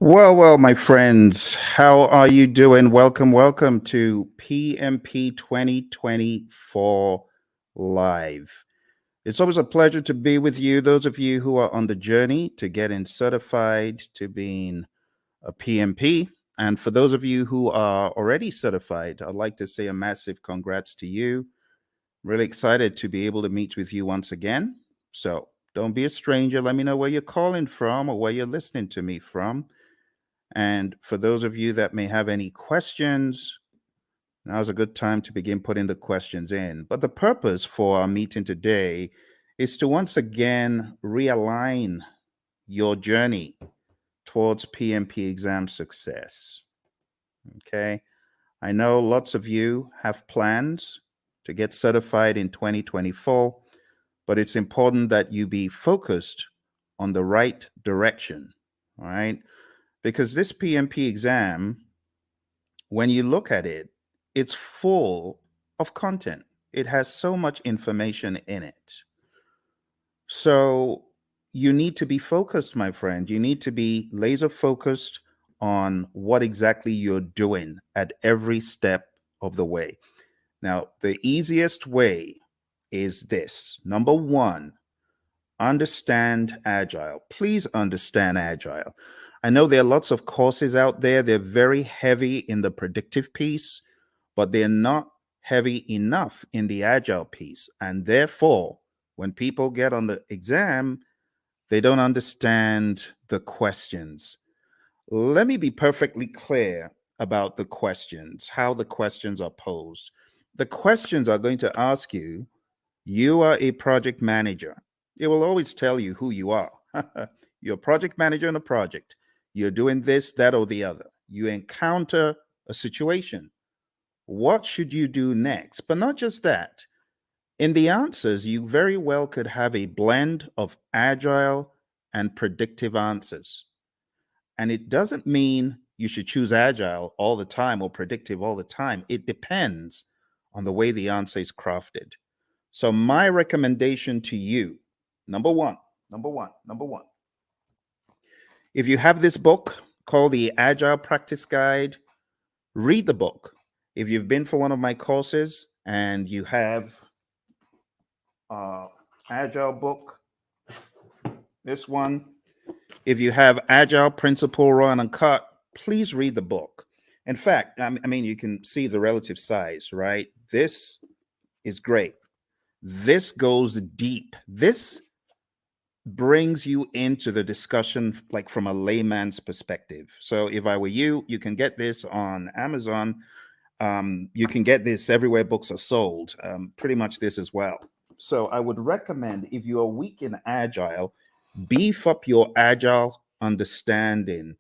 Well, my friends, how are you doing? Welcome to PMP 2024 Live. It's always a pleasure to be with you, those of you who are on the journey to getting certified to being a PMP. And for those of you who are already certified, I'd like to say a massive congrats to you. Really excited to be able to meet with you once again. So don't be a stranger. Let me know where you're calling from or where you're listening to me from. And for those of you that may have any questions, now's a good time to begin putting the questions in. But the purpose for our meeting today is to once again realign your journey towards PMP exam success. Okay. I know lots of you have plans to get certified in 2024, but it's important that you be focused on the right direction. All right. Because this PMP exam, when you look at it, it's full of content. It has so much information in it. So you need to be focused, my friend. You need to be laser focused on what exactly you're doing at every step of the way. Now, the easiest way is this. Number one, understand Agile. Please understand Agile. I know there are lots of courses out there. They're very heavy in the predictive piece, but they're not heavy enough in the Agile piece. And therefore, when people get on the exam, they don't understand the questions. Let me be perfectly clear about the questions, how the questions are posed. The questions are going to ask you, you are a project manager. It will always tell you who you are. You're a project manager in a project. You're doing this, that, or the other. You encounter a situation. What should you do next? But not just that. In the answers, you very well could have a blend of agile and predictive answers. And it doesn't mean you should choose agile all the time or predictive all the time. It depends on the way the answer is crafted. So my recommendation to you, number one, if you have this book called the Agile Practice Guide, read the book. If you've been for one of my courses and you have Agile book, this one, if you have Agile Principle Raw and Uncut, please read the book. In fact, I mean, you can see the relative size, right? This is great. This goes deep. This brings you into the discussion like from a layman's perspective. So if I were you, you can get this on Amazon. You can get this everywhere books are sold, pretty much this as well. So I would recommend, if you are weak in Agile, beef up your Agile understanding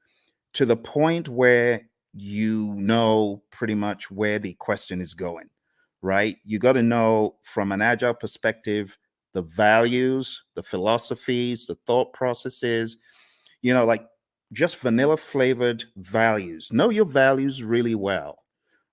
to the point where you know pretty much where the question is going, right? You got to know from an Agile perspective the values, the philosophies, the thought processes, like just vanilla flavored values. Know your values really well,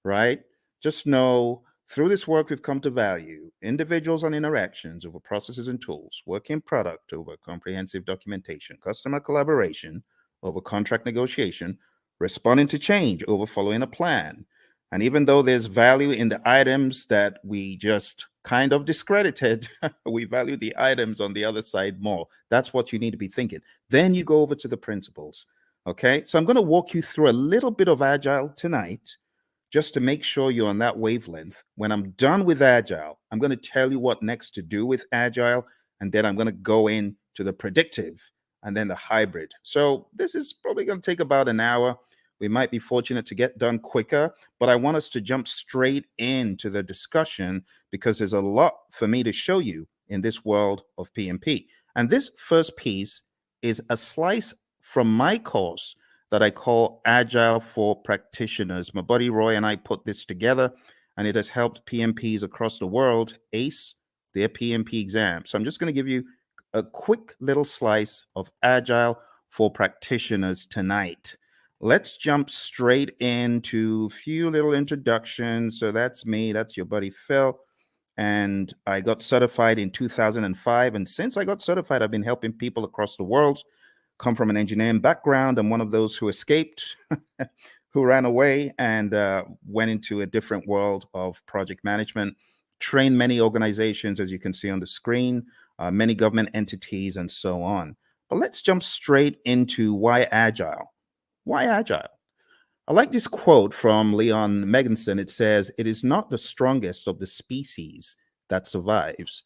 right? Just know through this work we've come to value individuals and interactions over processes and tools, working product over comprehensive documentation, customer collaboration over contract negotiation, responding to change over following a plan. And even though there's value in the items that we just kind of discredited, we value the items on the other side more. That's what you need to be thinking. Then you go over to the principles. Okay. So I'm going to walk you through a little bit of Agile tonight just to make sure you're on that wavelength. When I'm done with Agile, I'm going to tell you what next to do with Agile. And then I'm going to go into the predictive and then the hybrid. So this is probably going to take about an hour. We might be fortunate to get done quicker, but I want us to jump straight into the discussion because there's a lot for me to show you in this world of PMP. And this first piece is a slice from my course that I call Agile for Practitioners. My buddy Roy and I put this together, and it has helped PMPs across the world ace their PMP exam. So I'm just going to give you a quick little slice of Agile for Practitioners tonight. Let's jump straight into a few little introductions. So that's me. That's your buddy Phil. And I got certified in 2005. And since I got certified, I've been helping people across the world come from an engineering background. I'm one of those who escaped, who ran away and went into a different world of project management, trained many organizations, as you can see on the screen, many government entities, and so on. But let's jump straight into why agile. Why agile? I like this quote from Leon Megginson. It says, "It is not the strongest of the species that survives,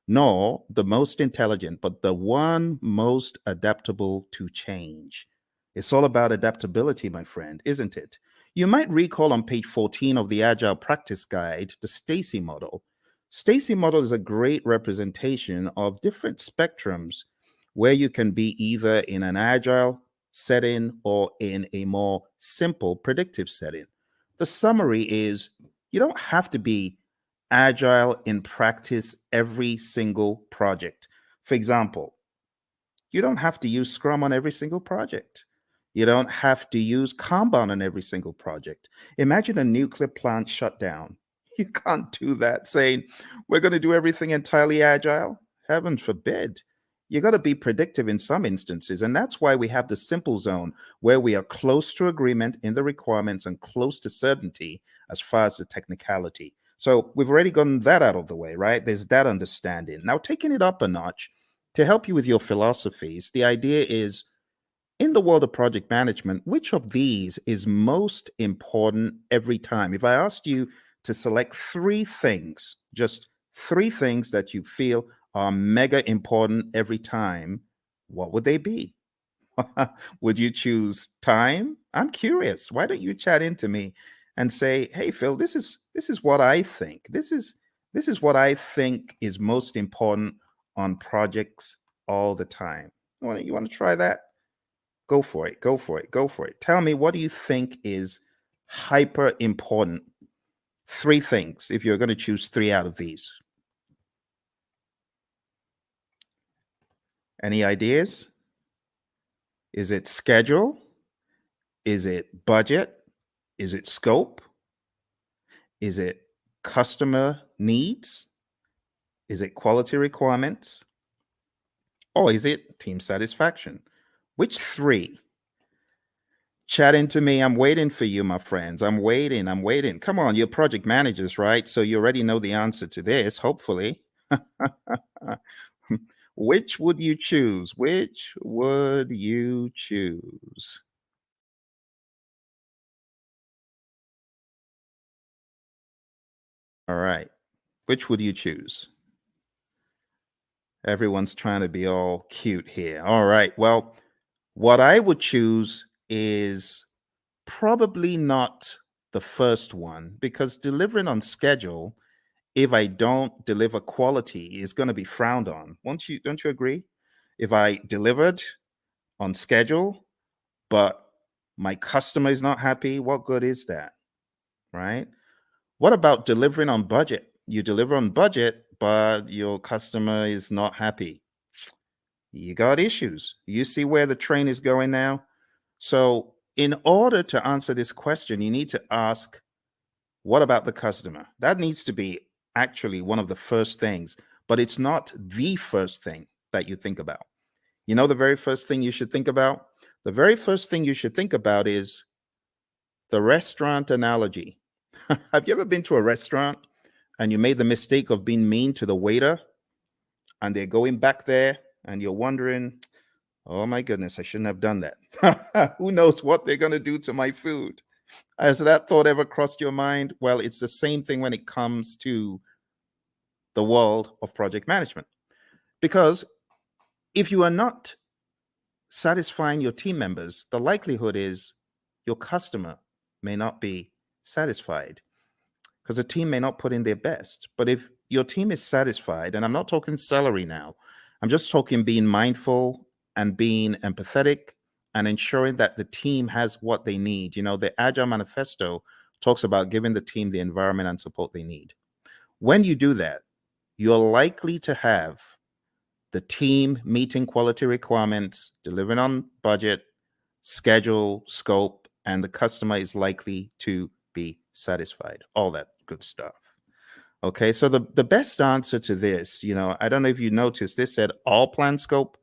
nor the most intelligent, but the one most adaptable to change." It's all about adaptability, my friend, isn't it? You might recall on page 14 of the Agile Practice Guide, the Stacy model. Stacy model is a great representation of different spectrums where you can be either in an agile setting or in a more simple predictive setting. The summary is you don't have to be agile in practice every single project. For example, you don't have to use Scrum on every single project. You don't have to use Kanban on every single project. Imagine a nuclear plant shutdown. You can't do that saying, we're going to do everything entirely agile. Heaven forbid. You got to be predictive in some instances. And that's why we have the simple zone where we are close to agreement in the requirements and close to certainty as far as the technicality. So we've already gotten that out of the way, right? There's that understanding. Now, taking it up a notch, to help you with your philosophies, the idea is in the world of project management, which of these is most important every time? If I asked you to select three things, just three things that you feel are mega important every time, what would they be? Would you choose time? I'm curious. Why don't you chat into me and say, "Hey Phil, this is what I think. This is what I think is most important on projects all the time." You want to try that? Go for it. Go for it. Go for it. Tell me, what do you think is hyper important? Three things if you're going to choose three out of these. Any ideas? Is it schedule? Is it budget? Is it scope? Is it customer needs? Is it quality requirements? Or is it team satisfaction? Which three? Chat into me. I'm waiting for you, my friends. I'm waiting. I'm waiting. Come on, you're project managers, right? So you already know the answer to this, hopefully. Which would you choose? Which would you choose? All right. Which would you choose? Everyone's trying to be all cute here. All right. Well, what I would choose is probably not the first one because delivering on schedule, if I don't deliver quality, is going to be frowned on. Don't you agree? If I delivered on schedule, but my customer is not happy, what good is that? Right? What about delivering on budget? You deliver on budget, but your customer is not happy. You got issues. You see where the train is going now? So, in order to answer this question, you need to ask, what about the customer? That needs to be actually one of the first things, but it's not the first thing that you think about. You know, the very first thing you should think about? The very first thing you should think about is the restaurant analogy. Have you ever been to a restaurant and you made the mistake of being mean to the waiter and they're going back there and you're wondering, oh my goodness, I shouldn't have done that. Who knows what they're going to do to my food? Has that thought ever crossed your mind? Well, it's the same thing when it comes to the world of project management. Because if you are not satisfying your team members, the likelihood is your customer may not be satisfied because the team may not put in their best. But if your team is satisfied, and I'm not talking salary now, I'm just talking being mindful and being empathetic and ensuring that the team has what they need. You know, the Agile Manifesto talks about giving the team the environment and support they need. When you do that, you're likely to have the team meeting quality requirements, delivering on budget, schedule, scope, and the customer is likely to be satisfied. All that good stuff. Okay, so the best answer to this, I don't know if you noticed, this said all plan scope.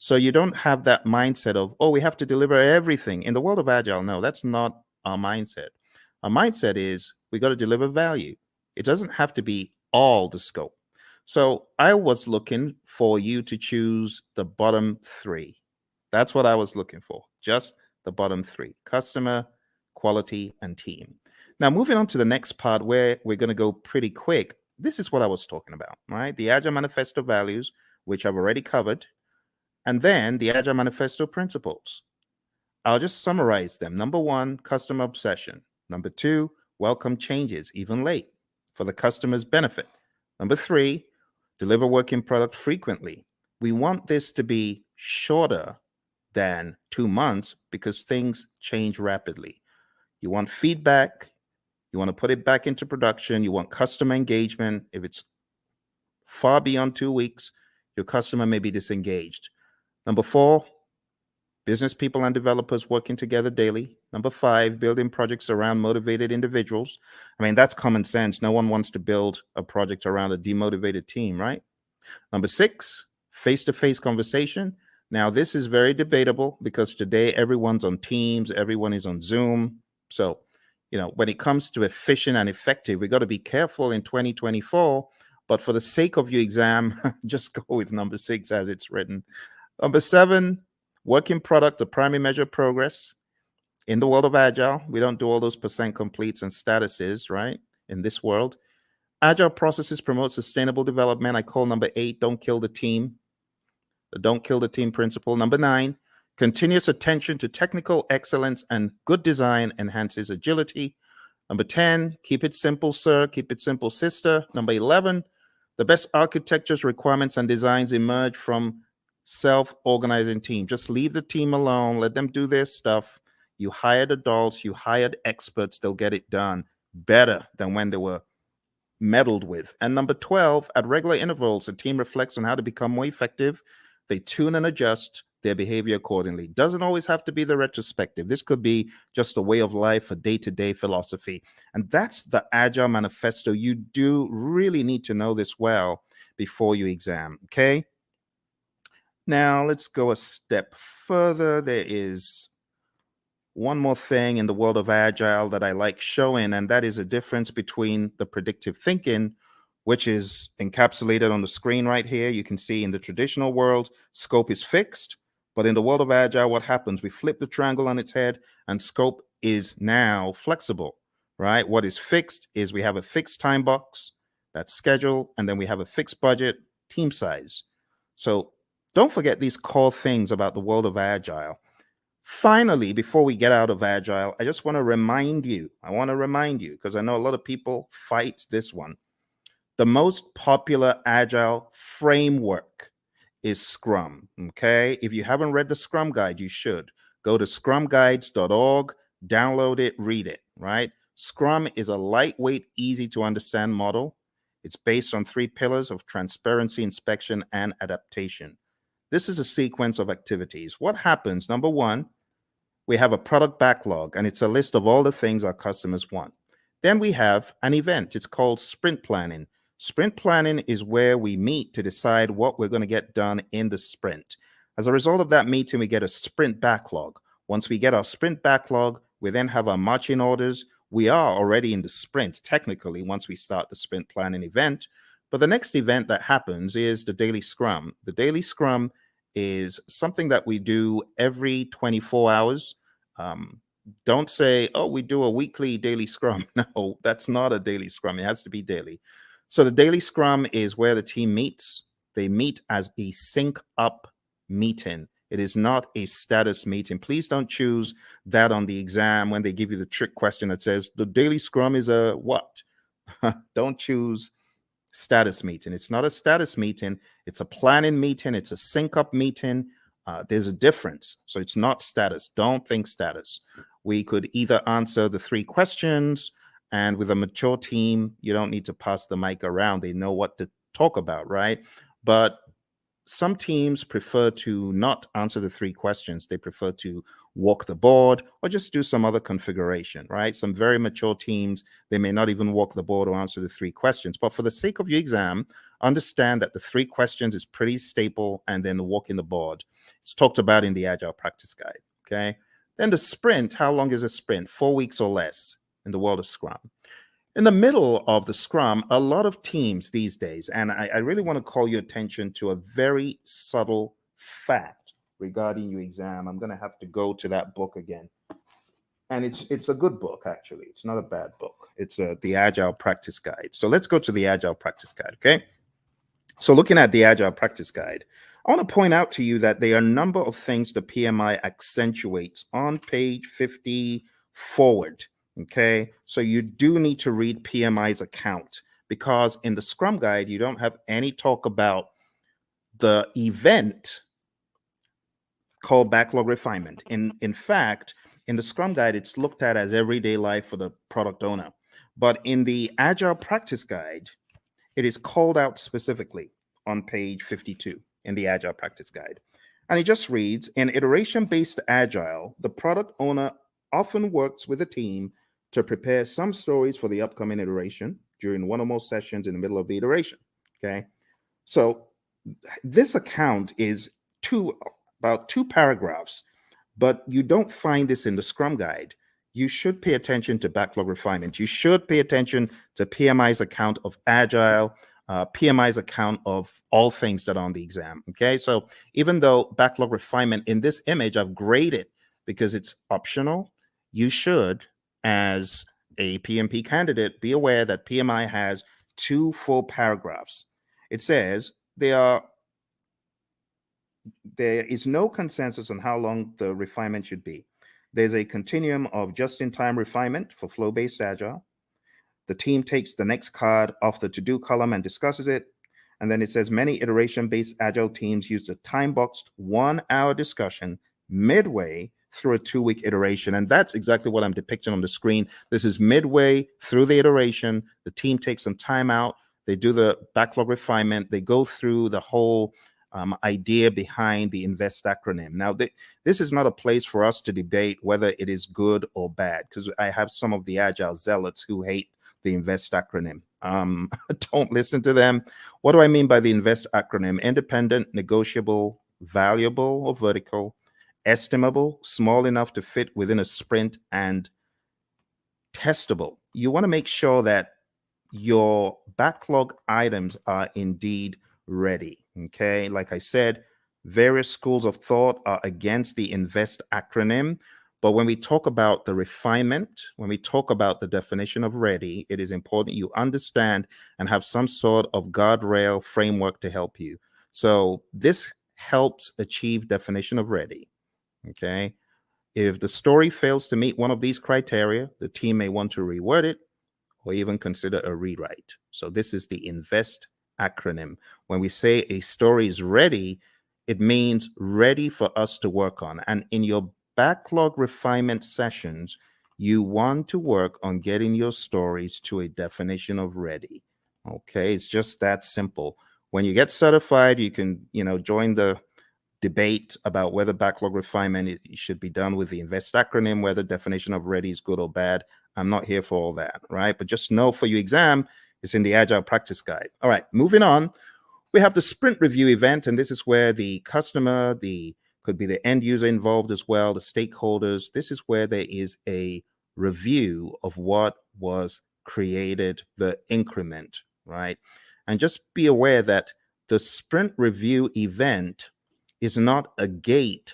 So you don't have that mindset of, oh, we have to deliver everything. In the world of Agile, no, that's not our mindset. Our mindset is we got to deliver value. It doesn't have to be all the scope. So I was looking for you to choose the bottom three. That's what I was looking for. Just the bottom three: customer, quality, and team. Now, moving on to the next part where we're going to go pretty quick. This is what I was talking about, right? The Agile Manifesto values, which I've already covered, and then the Agile Manifesto principles. I'll just summarize them. Number one, customer obsession. Number two, welcome changes, even late, for the customer's benefit. Number three, deliver working product frequently. We want this to be shorter than 2 months because things change rapidly. You want feedback. You want to put it back into production. You want customer engagement. If it's far beyond 2 weeks, your customer may be disengaged. Number four, business people and developers working together daily. Number five, building projects around motivated individuals. I mean, that's common sense. No one wants to build a project around a demotivated team, right? Number six, face-to-face conversation. Now, this is very debatable because today everyone's on Teams, everyone is on Zoom. So, when it comes to efficient and effective, we got to be careful in 2024. But for the sake of your exam, just go with number six as it's written. Number seven, working product, the primary measure of progress. In the world of Agile, we don't do all those percent completes and statuses, right? In this world, Agile processes promote sustainable development. I call number eight, don't kill the team. The don't kill the team principle. Number nine, continuous attention to technical excellence and good design enhances agility. Number 10, keep it simple, sir. Keep it simple, sister. Number 11, the best architectures, requirements, and designs emerge from self-organizing team. Just leave the team alone. Let them do their stuff. You hired adults. You hired experts. They'll get it done better than when they were meddled with. And number 12, at regular intervals, the team reflects on how to become more effective. They tune and adjust their behavior accordingly. Doesn't always have to be the retrospective. This could be just a way of life, a day-to-day philosophy. And that's the Agile Manifesto. You do really need to know this well before you exam, okay? Now, let's go a step further. There is one more thing in the world of Agile that I like showing, and that is a difference between the predictive thinking, which is encapsulated on the screen right here. You can see in the traditional world, scope is fixed. But in the world of Agile, what happens? We flip the triangle on its head, and scope is now flexible, right? What is fixed is we have a fixed time box, that's schedule, and then we have a fixed budget, team size. So don't forget these core things about the world of Agile. Finally, before we get out of Agile, I just want to remind you, because I know a lot of people fight this one. The most popular Agile framework is Scrum, okay? If you haven't read the Scrum Guide, you should. Go to scrumguides.org, download it, read it, right? Scrum is a lightweight, easy to understand model. It's based on 3 pillars of transparency, inspection, and adaptation. This is a sequence of activities. What happens? Number one, we have a product backlog, and it's a list of all the things our customers want. Then we have an event. It's called sprint planning. Sprint planning is where we meet to decide what we're going to get done in the sprint. As a result of that meeting, we get a sprint backlog. Once we get our sprint backlog, we then have our marching orders. We are already in the sprint, technically, once we start the sprint planning event. But the next event that happens is the daily scrum. The daily scrum is something that we do every 24 hours. Don't say, oh, we do a weekly daily scrum. No, that's not a daily scrum. It has to be daily. So the daily scrum is where the team meets. They meet as a sync up meeting. It is not a status meeting. Please don't choose that on the exam when they give you the trick question that says the daily scrum is a what? Don't choose status meeting. It's not a status meeting. It's a planning meeting. It's a sync up meeting. There's a difference. So it's not status. Don't think status. We could either answer the 3 questions, and with a mature team, you don't need to pass the mic around. They know what to talk about, right? But some teams prefer to not answer the 3 questions. They prefer to walk the board or just do some other configuration, right? Some very mature teams, they may not even walk the board or answer the 3 questions. But for the sake of your exam, understand that the 3 questions is pretty staple, and then the walking the board. It's talked about in the Agile Practice Guide, okay? Then the sprint, how long is a sprint? 4 weeks or less in the world of Scrum. In the middle of the Scrum, a lot of teams these days, and I really want to call your attention to a very subtle fact regarding your exam. I'm going to have to go to that book again. And it's a good book, actually. It's not a bad book. It's the Agile Practice Guide. So let's go to the Agile Practice Guide, okay? So looking at the Agile Practice Guide, I want to point out to you that there are a number of things the PMI accentuates on page 50 forward. Okay, so you do need to read PMI's account, because in the Scrum Guide, you don't have any talk about the event called backlog refinement. In fact, in the Scrum Guide, it's looked at as everyday life for the product owner. But in the Agile Practice Guide, it is called out specifically on page 52 in the Agile Practice Guide. And it just reads, in iteration-based Agile, the product owner often works with a team to prepare some stories for the upcoming iteration during one or more sessions in the middle of the iteration, okay? So this account is about 2 paragraphs, but you don't find this in the Scrum Guide. You should pay attention to backlog refinement. You should pay attention to PMI's account of Agile, PMI's account of all things that are on the exam, okay? So even though backlog refinement in this image, I've graded because it's optional, you should, as a PMP candidate, be aware that PMI has 2 full paragraphs. It says there is no consensus on how long the refinement should be. There's a continuum of just-in-time refinement for flow-based Agile. The team takes the next card off the to-do column and discusses it. And then it says many iteration-based Agile teams use the time-boxed 1-hour discussion midway through a 2-week iteration. And that's exactly what I'm depicting on the screen. This is midway through the iteration. The team takes some time out. They do the backlog refinement. They go through the whole idea behind the INVEST acronym. Now, this is not a place for us to debate whether it is good or bad, because I have some of the Agile zealots who hate the INVEST acronym. Don't listen to them. What do I mean by the INVEST acronym? Independent, negotiable, valuable or vertical, estimable, small enough to fit within a sprint, and testable. You want to make sure that your backlog items are indeed ready. Okay, like I said, various schools of thought are against the INVEST acronym. But when we talk about the refinement, when we talk about the definition of ready, it is important you understand and have some sort of guardrail framework to help you. So this helps achieve definition of ready. Okay. If the story fails to meet one of these criteria, the team may want to reword it or even consider a rewrite. So this is the INVEST acronym. When we say a story is ready, it means ready for us to work on. And in your backlog refinement sessions, you want to work on getting your stories to a definition of ready. Okay, it's just that simple. When you get certified, you can, join the debate about whether backlog refinement should be done with the INVEST acronym, whether definition of ready is good or bad. I'm not here for all that, right? But just know for your exam, it's in the Agile Practice Guide. All right, moving on. We have the sprint review event, and this is where the customer, could be the end user involved as well, the stakeholders. This is where there is a review of what was created, the increment, right? And just be aware that the sprint review event is not a gate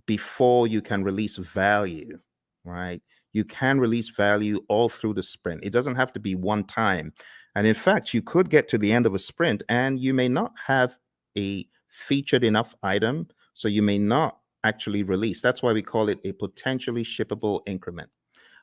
before you can release value, right? You can release value all through the sprint. It doesn't have to be one time. And in fact, you could get to the end of a sprint and you may not have a featured enough item, so you may not actually release. That's why we call it a potentially shippable increment.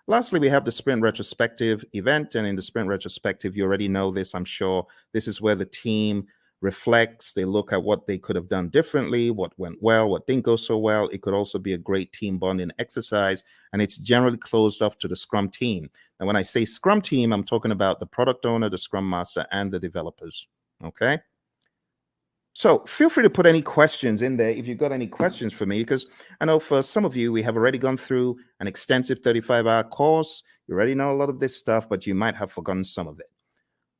Lastly, we have the sprint retrospective event. And in the sprint retrospective, you already know this, I'm sure. This is where the team reflects, they look at what they could have done differently, what went well, what didn't go so well. It could also be a great team bonding exercise, and it's generally closed off to the Scrum team. And when I say Scrum team, I'm talking about the product owner, the Scrum master, and the developers. Okay. So feel free to put any questions in there if you've got any questions for me, because I know for some of you, we have already gone through an extensive 35-hour course. You already know a lot of this stuff, but you might have forgotten some of it.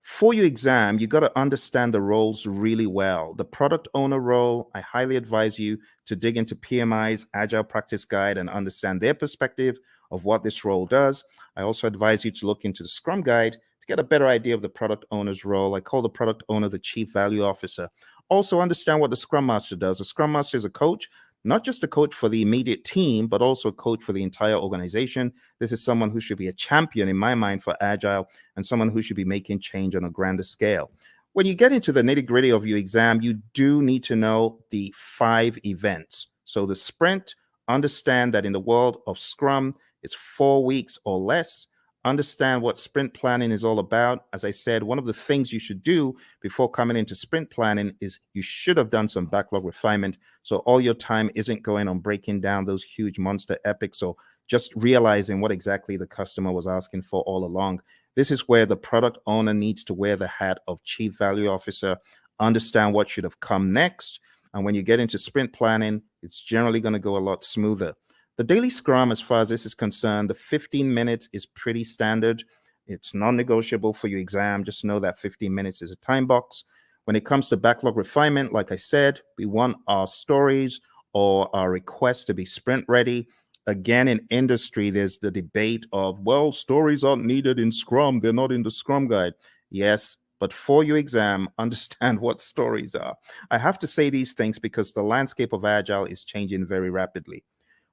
For your exam, you got to understand the roles really well. The product owner role, I highly advise you to dig into PMI's Agile Practice Guide and understand their perspective of what this role does. I also advise you to look into the Scrum Guide to get a better idea of the product owner's role. I call the product owner the Chief Value Officer. Also understand what the Scrum Master does. The Scrum Master is a coach, not just a coach for the immediate team, but also a coach for the entire organization. This is someone who should be a champion in my mind for Agile and someone who should be making change on a grander scale. When you get into the nitty-gritty of your exam, you do need to know the 5 events. So the sprint, understand that in the world of Scrum, it's 4 weeks or less. Understand what sprint planning is all about. As I said, one of the things you should do before coming into sprint planning is you should have done some backlog refinement. So all your time isn't going on breaking down those huge monster epics or just realizing what exactly the customer was asking for all along. This is where the product owner needs to wear the hat of Chief Value Officer, understand what should have come next. And when you get into sprint planning, it's generally going to go a lot smoother. The daily scrum, as far as this is concerned, the 15 minutes is pretty standard. It's non-negotiable for your exam. Just know that 15 minutes is a time box. When it comes to backlog refinement, like I said, we want our stories or our requests to be sprint ready. Again, in industry, there's the debate of, well, stories aren't needed in Scrum. They're not in the Scrum Guide. Yes, but for your exam, understand what stories are. I have to say these things because the landscape of Agile is changing very rapidly.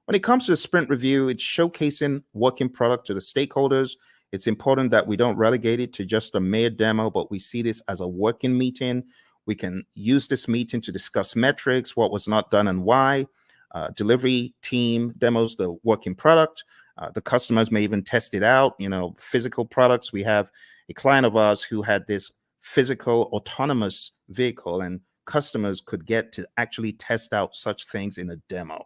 When it comes to the sprint review, it's showcasing working product to the stakeholders. It's important that we don't relegate it to just a mere demo, but we see this as a working meeting. We can use this meeting to discuss metrics, what was not done and why. Delivery team demos the working product. The customers may even test it out. Physical products. We have a client of ours who had this physical autonomous vehicle, and customers could get to actually test out such things in a demo.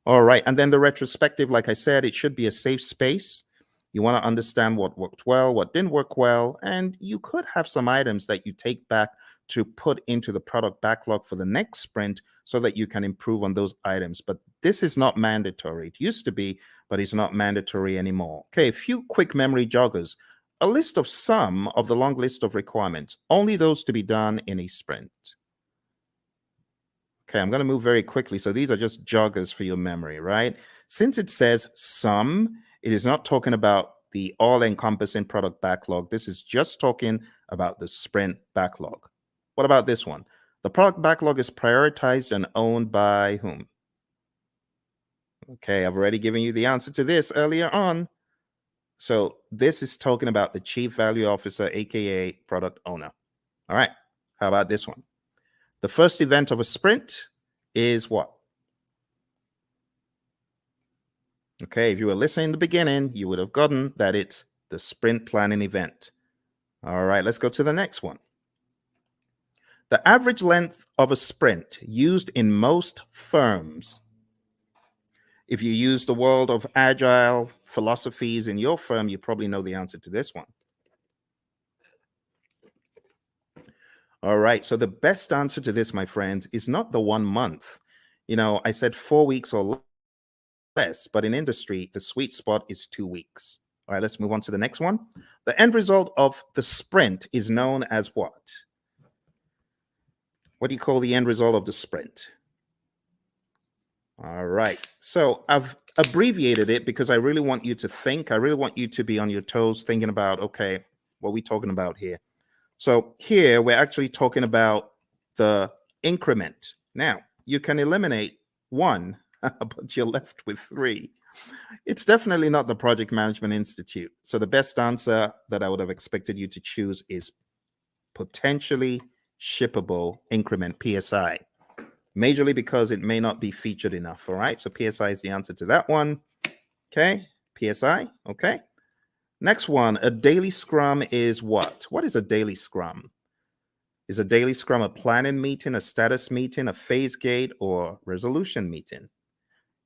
All right. And then the retrospective, like I said, it should be a safe space. You want to understand what worked well, what didn't work well, and you could have some items that you take back to put into the product backlog for the next sprint so that you can improve on those items. But this is not mandatory. It used to be, but it's not mandatory anymore. Okay, a few quick memory joggers. A list of some of the long list of requirements, only those to be done in a sprint. Okay, I'm going to move very quickly. So these are just joggers for your memory, right? Since it says some, it is not talking about the all-encompassing product backlog. This is just talking about the sprint backlog. What about this one? The product backlog is prioritized and owned by whom? Okay, I've already given you the answer to this earlier on. So this is talking about the Chief Value Officer, aka product owner. All right, how about this one? The first event of a sprint is what? Okay, if you were listening in the beginning, you would have gotten that it's the sprint planning event. All right, let's go to the next one. The average length of a sprint used in most firms. If you use the world of Agile philosophies in your firm, you probably know the answer to this one. All right, so the best answer to this, my friends, is not the 1 month. I said 4 weeks or less, but in industry, the sweet spot is 2 weeks. All right, let's move on to the next one. The end result of the sprint is known as what? What do you call the end result of the sprint? All right, so I've abbreviated it because I really want you to think. I really want you to be on your toes thinking about, okay, what are we talking about here? So here we're actually talking about the increment. Now, you can eliminate 1, but you're left with 3. It's definitely not the Project Management Institute. So the best answer that I would have expected you to choose is potentially shippable increment, PSI. Majorly because it may not be featured enough. All right, so PSI is the answer to that one. Okay, PSI. Okay. Next one, a daily scrum is what? What is a daily scrum? Is a daily scrum a planning meeting, a status meeting, a phase gate, or resolution meeting?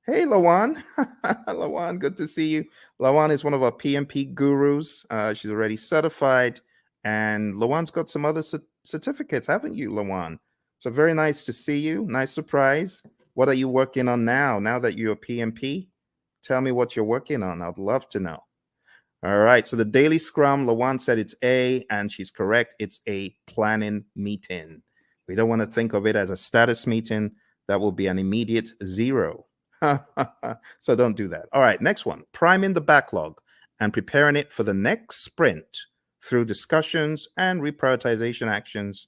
Hey, Lawan. Lawan, good to see you. Lawan is one of our PMP gurus. She's already certified. And Lawan's got some other certificates, haven't you, Lawan? So very nice to see you. Nice surprise. What are you working on now that you're PMP? Tell me what you're working on. I'd love to know. All right. So the daily scrum, Lawan said it's A, and she's correct. It's a planning meeting. We don't want to think of it as a status meeting. That will be an immediate zero. So don't do that. All right. Next one, priming the backlog and preparing it for the next sprint through discussions and reprioritization actions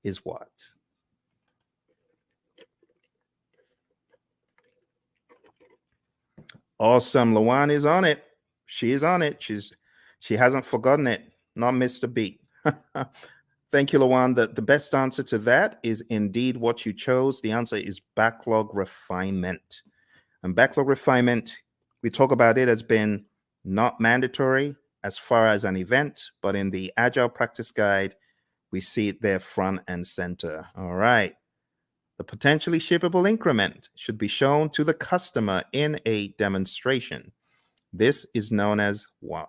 is what? Awesome. Lawan is on it. She is on it. She hasn't forgotten it. Not missed a beat. Thank you, Lawan. The best answer to that is indeed what you chose. The answer is backlog refinement. And backlog refinement, we talk about it as being not mandatory as far as an event, but in the Agile Practice Guide, we see it there front and center. All right. The potentially shippable increment should be shown to the customer in a demonstration. This is known as what?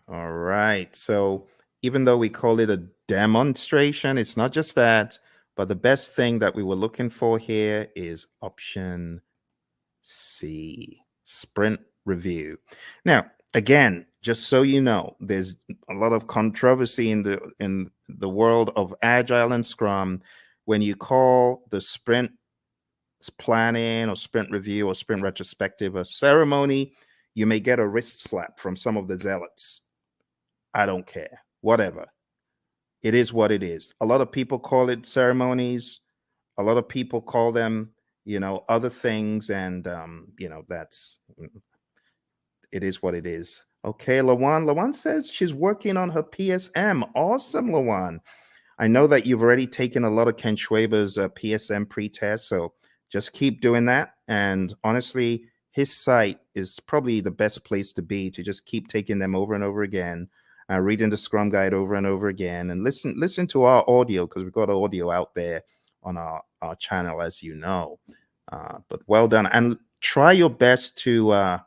All right. So even though we call it a demonstration, it's not just that, but the best thing that we were looking for here is option C, sprint review. Now, again, just so you know, there's a lot of controversy in the world of Agile and Scrum when you call the sprint planning or sprint review or sprint retrospective a ceremony. You may get a wrist slap from some of the zealots. I don't care. Whatever. It is what it is. A lot of people call it ceremonies. A lot of people call them, other things, and that's it is what it is. Okay, Lawan. Lawan says she's working on her PSM. Awesome, Lawan. I know that you've already taken a lot of Ken Schwaber's PSM pre-test, so just keep doing that. And honestly, his site is probably the best place to be to just keep taking them over and over again, reading the Scrum Guide over and over again, and listen to our audio because we've got audio out there on our channel, as you know. But well done, and try your best to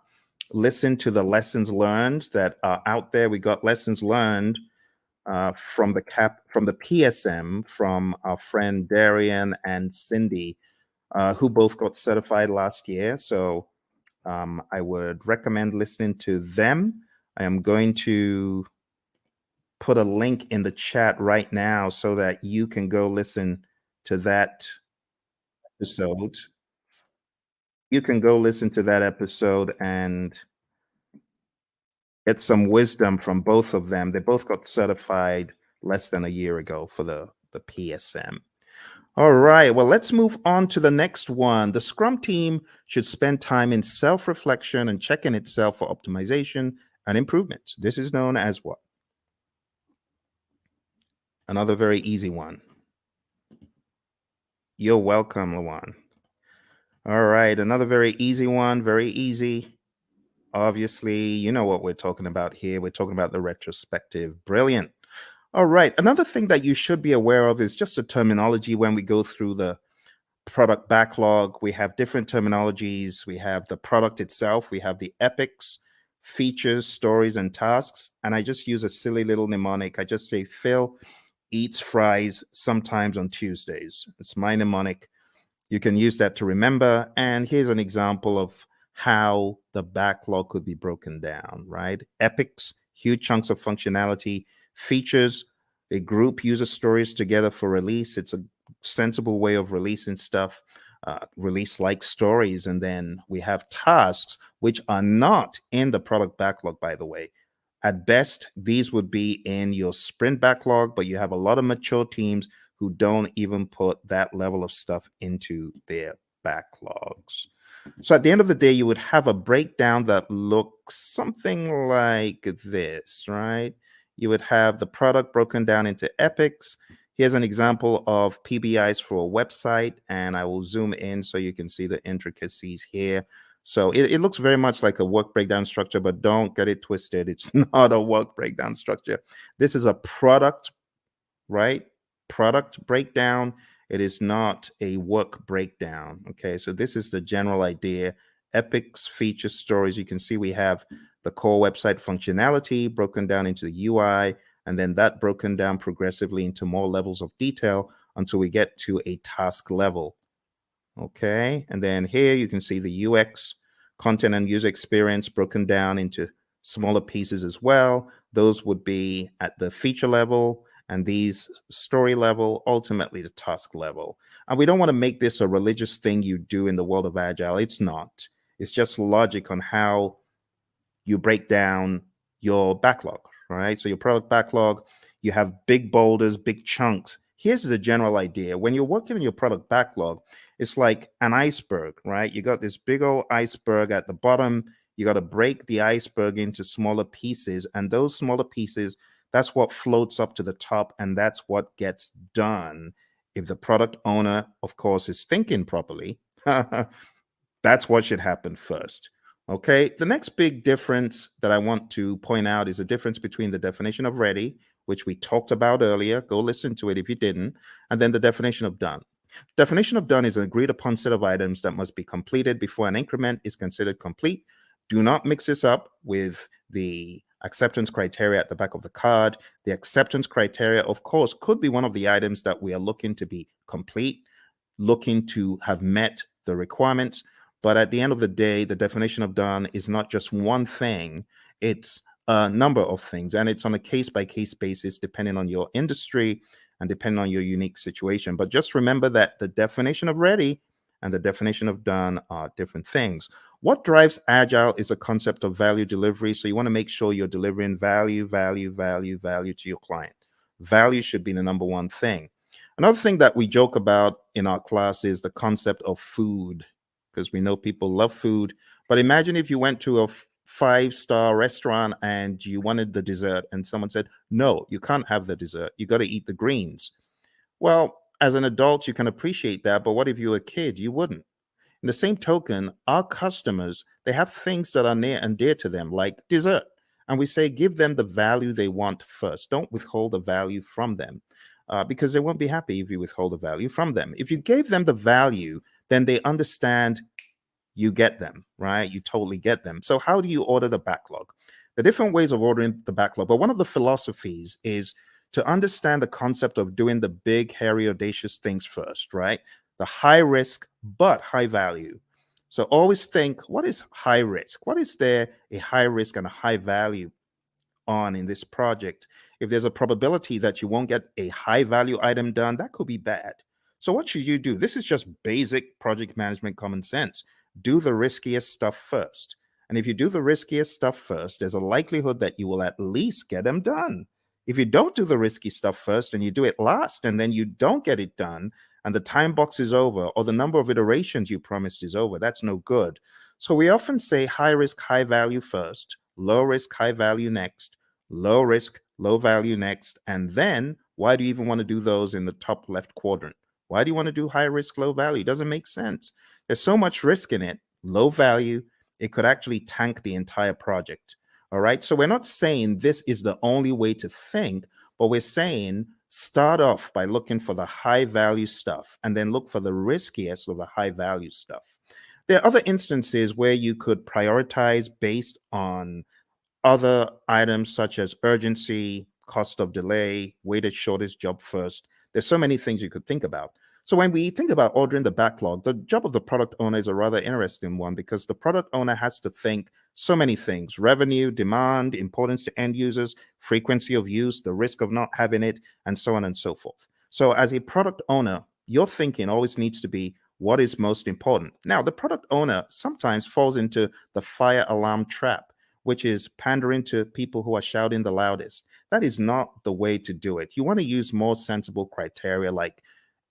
listen to the lessons learned that are out there. We got lessons learned from the PSM from our friend Darian and Cindy, who both got certified last year. So I would recommend listening to them. I am going to put a link in the chat right now so that you can go listen to that episode. You can go listen to that episode and get some wisdom from both of them. They both got certified less than a year ago for the PSM. All right, well, let's move on to the next one. The Scrum team should spend time in self-reflection and checking itself for optimization and improvements. This is known as what? Another very easy one. You're welcome, Lawan. All right, another very easy one, very easy. Obviously, you know what we're talking about here. We're talking about the retrospective. Brilliant. All right, another thing that you should be aware of is just the terminology when we go through the product backlog. We have different terminologies. We have the product itself. We have the epics, features, stories, and tasks. And I just use a silly little mnemonic. I just say Phil eats fries sometimes on Tuesdays. It's my mnemonic. You can use that to remember. And here's an example of how the backlog could be broken down, right? Epics, huge chunks of functionality. Features, a group user stories together for release. It's a sensible way of releasing stuff, release like stories. And then we have tasks, which are not in the product backlog, by the way. At best, these would be in your sprint backlog, but you have a lot of mature teams who don't even put that level of stuff into their backlogs. So at the end of the day, you would have a breakdown that looks something like this, right? You would have the product broken down into epics. Here's an example of PBIs for a website, and I will zoom in so you can see the intricacies here. So it looks very much like a work breakdown structure, but don't get it twisted. It's not a work breakdown structure. This is a product, right? Product breakdown. It is not a work breakdown. Okay, so this is the general idea. epics, feature stories. You can see we have the core website functionality broken down into the UI, and then that broken down progressively into more levels of detail until we get to a task level. Okay, and then here you can see the UX, content and user experience broken down into smaller pieces as well. Those would be at the feature level, and these story level, ultimately the task level. And we don't want to make this a religious thing you do in the world of Agile. It's not. It's just logic on how you break down your backlog, right? So your product backlog, you have big boulders, big chunks. Here's the general idea. When you're working on your product backlog, it's like an iceberg, right? You got this big old iceberg at the bottom. You got to break the iceberg into smaller pieces. And those smaller pieces, that's what floats up to the top. And that's what gets done. If the product owner, of course, is thinking properly, that's what should happen first. Okay. The next big difference that I want to point out is the difference between the definition of ready, which we talked about earlier. Go listen to it if you didn't. And then the definition of done. Definition of done is an agreed upon set of items that must be completed before an increment is considered complete. Do not mix this up with the acceptance criteria at the back of the card. The acceptance criteria, of course, could be one of the items that we are looking to be complete, looking to have met the requirements. But at the end of the day, the definition of done is not just one thing, it's a number of things. And it's on a case by case basis, depending on your industry and depending on your unique situation. But just remember that the definition of ready and the definition of done are different things. What drives Agile is a concept of value delivery. So you want to make sure you're delivering value to your client. Value should be the number one thing. Another thing that we joke about in our class is the concept of food, because we know people love food. But imagine if you went to a five-star restaurant and you wanted the dessert and someone said, no, you can't have the dessert. You got to eat the greens. Well, as an adult, you can appreciate that. But what if you were a kid? You wouldn't. In the same token, our customers, they have things that are near and dear to them, like dessert. And we say, give them the value they want first. Don't withhold the value from them because they won't be happy if you withhold the value from them. If you gave them the value, then they understand you get them, right? You totally get them. So how do you order the backlog? The different ways of ordering the backlog, but one of the philosophies is to understand the concept of doing the big, hairy, audacious things first, right? The high risk, but high value. So always think, what is high risk? What is there a high risk and a high value on in this project? If there's a probability that you won't get a high value item done, that could be bad. So what should you do? This is just basic project management common sense. Do the riskiest stuff first. And if you do the riskiest stuff first, there's a likelihood that you will at least get them done. If you don't do the risky stuff first and you do it last and then you don't get it done and the time box is over or the number of iterations you promised is over, that's no good. So we often say high risk, high value first, low risk, high value next, low risk, low value next. And then why do you even want to do those in the top left quadrant? Why do you want to do high risk, low value? It doesn't make sense. There's so much risk in it. Low value, it could actually tank the entire project. All right. So we're not saying this is the only way to think, but we're saying start off by looking for the high value stuff and then look for the riskiest of the high value stuff. There are other instances where you could prioritize based on other items such as urgency, cost of delay, weighted shortest job first. There's so many things you could think about. So when we think about ordering the backlog, the job of the product owner is a rather interesting one because the product owner has to think so many things: revenue, demand, importance to end users, frequency of use, the risk of not having it, and so on and so forth. So as a product owner, your thinking always needs to be what is most important. Now, the product owner sometimes falls into the fire alarm trap, which is pandering to people who are shouting the loudest. That is not the way to do it. You want to use more sensible criteria like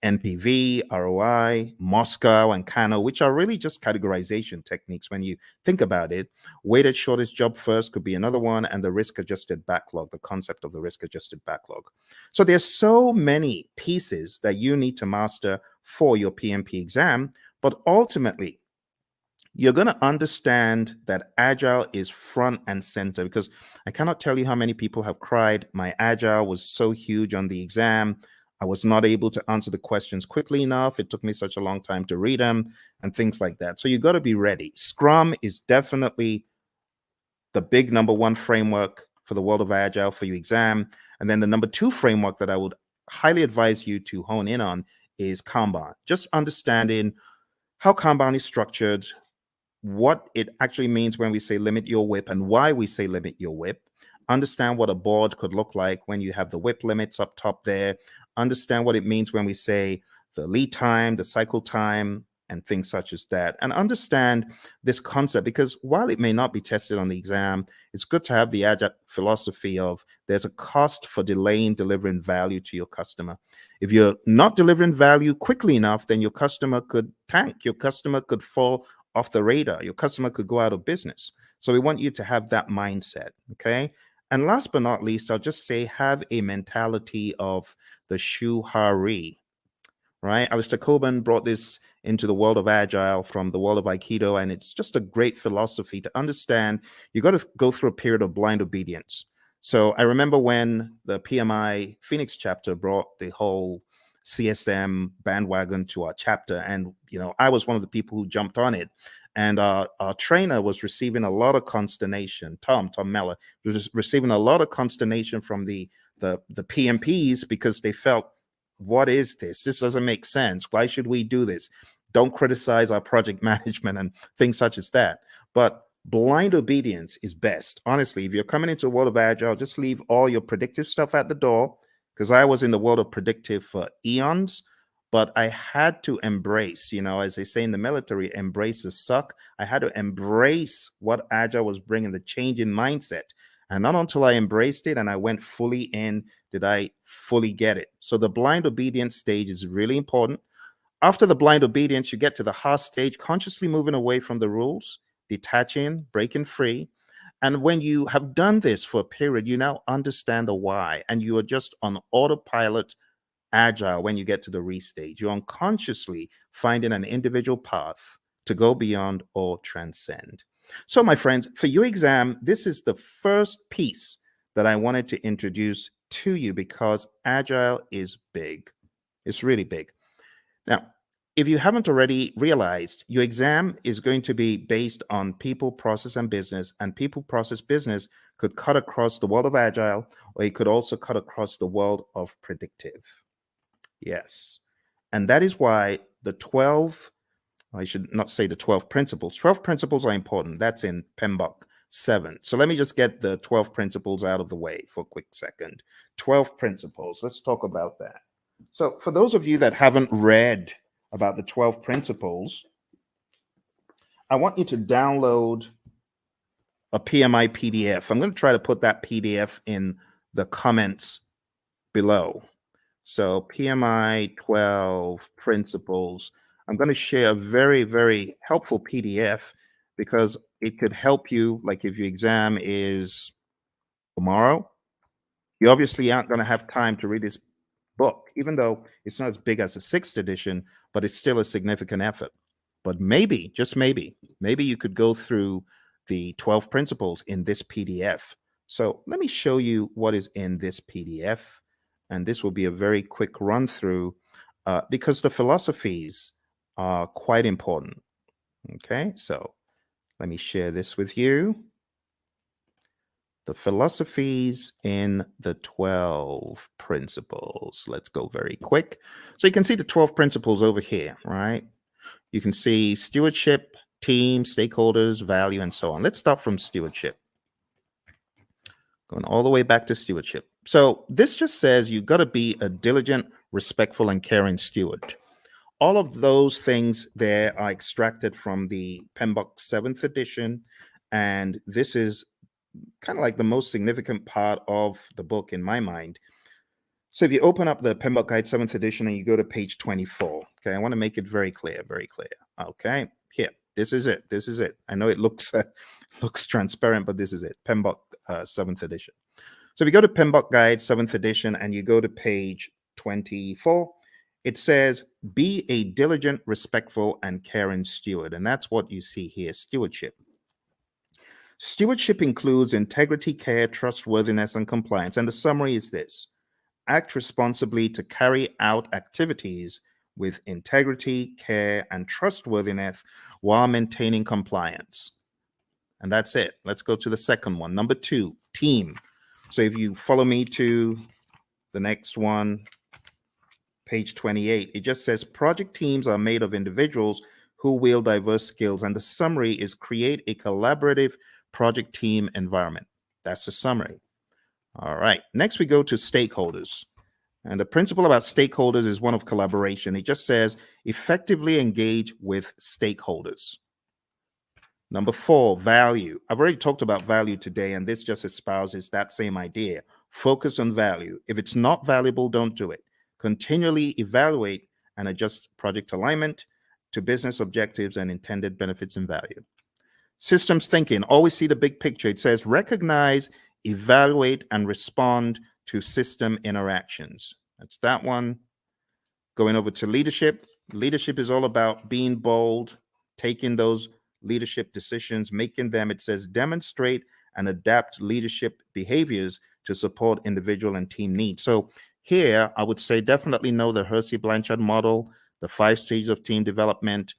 NPV, ROI, Moscow, and Kano, which are really just categorization techniques when you think about it. Weighted shortest job first could be another one, and the risk-adjusted backlog, the concept of the risk-adjusted backlog. So there's so many pieces that you need to master for your PMP exam, but ultimately, you're going to understand that Agile is front and center, because I cannot tell you how many people have cried, my Agile was so huge on the exam. I was not able to answer the questions quickly enough. It took me such a long time to read them and things like that. So you got to be ready. Scrum is definitely the big number one framework for the world of Agile for your exam. And then the number two framework that I would highly advise you to hone in on is Kanban. Just understanding how Kanban is structured, what it actually means when we say limit your whip and why we say limit your whip. Understand what a board could look like when you have the whip limits up top there. Understand what it means when we say the lead time, the cycle time, and things such as that. And understand this concept, because while it may not be tested on the exam, it's good to have the agile philosophy of there's a cost for delaying delivering value to your customer. If you're not delivering value quickly enough, then your customer could tank, your customer could fall off the radar, your customer could go out of business. So we want you to have that mindset, okay? And last but not least, I'll just say have a mentality of the shuhari, right? Alistair Coburn brought this into the world of Agile from the world of Aikido, and it's just a great philosophy to understand. You got to go through a period of blind obedience. So I remember when the PMI Phoenix chapter brought the whole CSM bandwagon to our chapter, and I was one of the people who jumped on it. And our trainer was receiving a lot of consternation. Tom Meller was receiving a lot of consternation from the PMPs because they felt, what is this? This doesn't make sense. Why should we do this? Don't criticize our project management and things such as that. But blind obedience is best. Honestly, if you're coming into the world of Agile, just leave all your predictive stuff at the door, because I was in the world of predictive for eons, but I had to embrace, as they say in the military, embrace the suck. I had to embrace what Agile was bringing, the change in mindset. And not until I embraced it and I went fully in did I fully get it. So the blind obedience stage is really important. After the blind obedience, you get to the heart stage, consciously moving away from the rules, detaching, breaking free. And when you have done this for a period, you now understand the why, and you are just on autopilot Agile when you get to the restage. You're unconsciously finding an individual path to go beyond or transcend. So, my friends, for your exam, this is the first piece that I wanted to introduce to you because Agile is big. It's really big. Now, if you haven't already realized, your exam is going to be based on people, process, and business. And people, process, business could cut across the world of Agile, or it could also cut across the world of predictive. Yes. And that is why the 12, I should not say the 12 principles. 12 principles are important. That's in PMBOK 7. So let me just get the 12 principles out of the way for a quick second. 12 principles. Let's talk about that. So for those of you that haven't read about the 12 principles, I want you to download a PMI PDF. I'm going to try to put that PDF in the comments below. So PMI 12 principles. I'm going to share a very, very helpful PDF because it could help you. Like if your exam is tomorrow, you obviously aren't going to have time to read this book, even though it's not as big as the 6th edition, but it's still a significant effort. But maybe, just maybe you could go through the 12 principles in this PDF. So let me show you what is in this PDF. And this will be a very quick run through because the philosophies are quite important. Okay, so let me share this with you. The philosophies in the 12 principles. Let's go very quick. So you can see the 12 principles over here, right? You can see stewardship, team, stakeholders, value, and so on. Let's start from stewardship. Going all the way back to stewardship. So this just says you got to be a diligent, respectful, and caring steward. All of those things there are extracted from the PMBOK 7th edition, and this is kind of like the most significant part of the book in my mind. So if you open up the PMBOK Guide 7th edition and you go to page 24, okay, I want to make it very clear, very clear. Okay, here, this is it. This is it. I know it looks looks transparent, but this is it. PMBOK 7th edition. So if you go to PMBOK Guide 7th edition and you go to page 24, it says, be a diligent, respectful, and caring steward. And that's what you see here, stewardship. Stewardship includes integrity, care, trustworthiness, and compliance. And the summary is this: act responsibly to carry out activities with integrity, care, and trustworthiness while maintaining compliance. And that's it. Let's go to the second one. Number 2, team. So if you follow me to the next one, page 28, it just says project teams are made of individuals who wield diverse skills. And the summary is create a collaborative project team environment. That's the summary. All right. Next, we go to stakeholders. And the principle about stakeholders is one of collaboration. It just says effectively engage with stakeholders. Number 4, value. I've already talked about value today, and this just espouses that same idea. Focus on value. If it's not valuable, don't do it. Continually evaluate and adjust project alignment to business objectives and intended benefits and value. Systems thinking. Always see the big picture. It says recognize, evaluate, and respond to system interactions. That's that one. Going over to leadership. Leadership is all about being bold, taking those leadership decisions, making them, it says, demonstrate and adapt leadership behaviors to support individual and team needs. So here, I would say definitely know the Hersey-Blanchard model, the 5 stages of team development,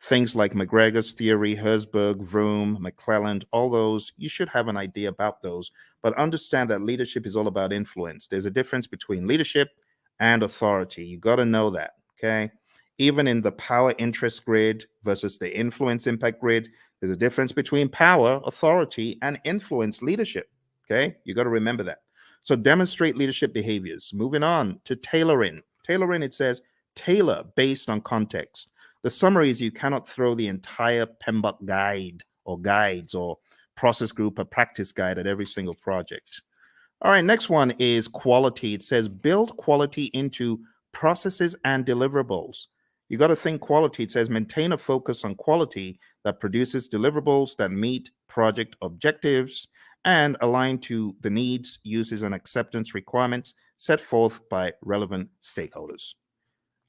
things like McGregor's theory, Herzberg, Vroom, McClelland, all those, you should have an idea about those. But understand that leadership is all about influence. There's a difference between leadership and authority. You got to know that, okay? Even in the power interest grid versus the influence impact grid, there's a difference between power, authority, and influence leadership, okay? You got to remember that. So demonstrate leadership behaviors. Moving on to tailoring. Tailoring, it says, tailor based on context. The summary is you cannot throw the entire PMBOK guide or guides or process group or practice guide at every single project. All right, next one is quality. It says build quality into processes and deliverables. You got to think quality. It says maintain a focus on quality that produces deliverables that meet project objectives and align to the needs, uses, and acceptance requirements set forth by relevant stakeholders.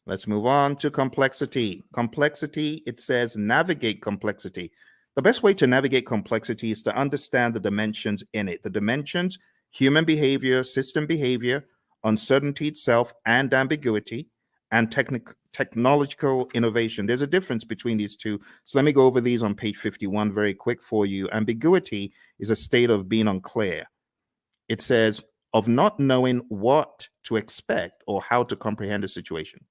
Let's move on to complexity. Complexity, it says navigate complexity. The best way to navigate complexity is to understand the dimensions in it. The dimensions, human behavior, system behavior, uncertainty itself, and ambiguity, and technological innovation. There's a difference between these two. So let me go over these on page 51 very quick for you. Ambiguity is a state of being unclear. It says of not knowing what to expect or how to comprehend a situation.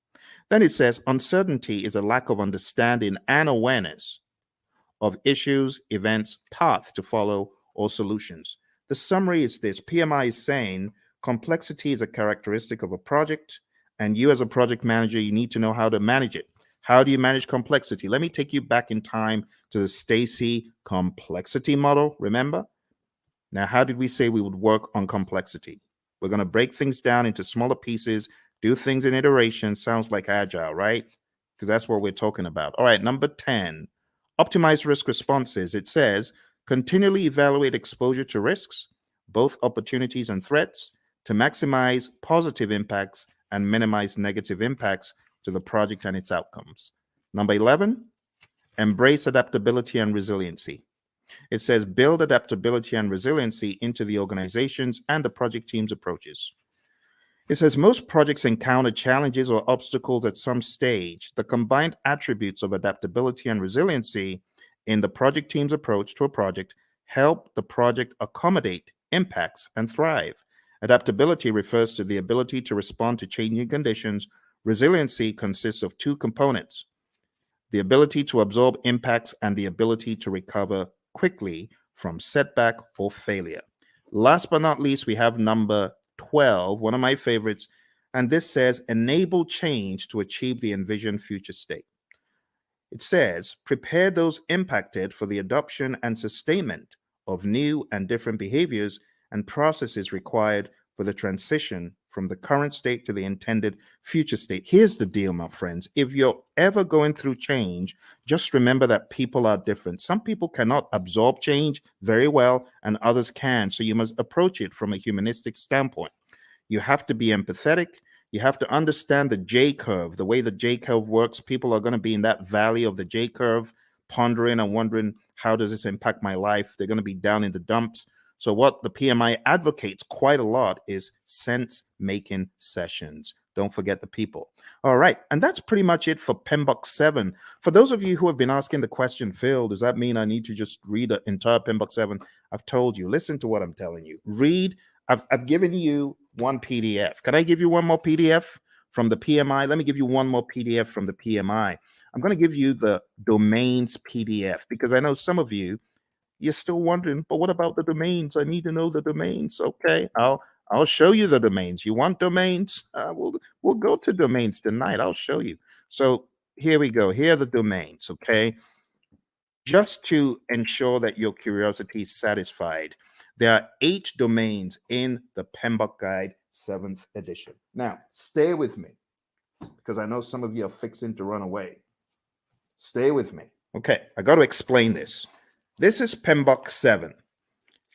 Then it says uncertainty is a lack of understanding and awareness of issues, events, paths to follow, or solutions. The summary is this. PMI is saying complexity is a characteristic of a project, and you as a project manager, you need to know how to manage it. How do you manage complexity? Let me take you back in time to the Stacy complexity model, remember? Now, how did we say we would work on complexity? We're going to break things down into smaller pieces, do things in iteration. Sounds like agile, right? Because that's what we're talking about. All right, number 10, optimize risk responses. It says continually evaluate exposure to risks, both opportunities and threats, to maximize positive impacts and minimize negative impacts to the project and its outcomes. Number 11, embrace adaptability and resiliency. It says build adaptability and resiliency into the organizations and the project team's approaches. It says most projects encounter challenges or obstacles at some stage. The combined attributes of adaptability and resiliency in the project team's approach to a project help the project accommodate impacts and thrive. Adaptability refers to the ability to respond to changing conditions. Resiliency consists of 2 components: the ability to absorb impacts and the ability to recover quickly from setback or failure. Last but not least, we have number 12, one of my favorites, and this says enable change to achieve the envisioned future state. It says prepare those impacted for the adoption and sustainment of new and different behaviors and processes required for the transition from the current state to the intended future state. Here's the deal, my friends. If you're ever going through change, just remember that people are different. Some people cannot absorb change very well, and others can. So you must approach it from a humanistic standpoint. You have to be empathetic. You have to understand the J curve, the way the J curve works. People are going to be in that valley of the J curve, pondering and wondering, how does this impact my life? They're going to be down in the dumps. So what the PMI advocates quite a lot is sense-making sessions. Don't forget the people. All right. And that's pretty much it for PMBOK 7. For those of you who have been asking the question, Phil, does that mean I need to just read the entire PMBOK 7? I've told you, listen to what I'm telling you. Read. I've given you one PDF. Can I give you one more PDF from the PMI? Let me give you one more PDF from the PMI. I'm going to give you the domains PDF because I know some of you, you're still wondering, but what about the domains? I need to know the domains. Okay, I'll show you the domains. You want domains? We'll go to domains tonight. I'll show you. So here we go. Here are the domains. Okay, just to ensure that your curiosity is satisfied, there are 8 domains in the PMBOK Guide 7th edition. Now, stay with me because I know some of you are fixing to run away. Stay with me. Okay, I got to explain this. This is PMBOK 7.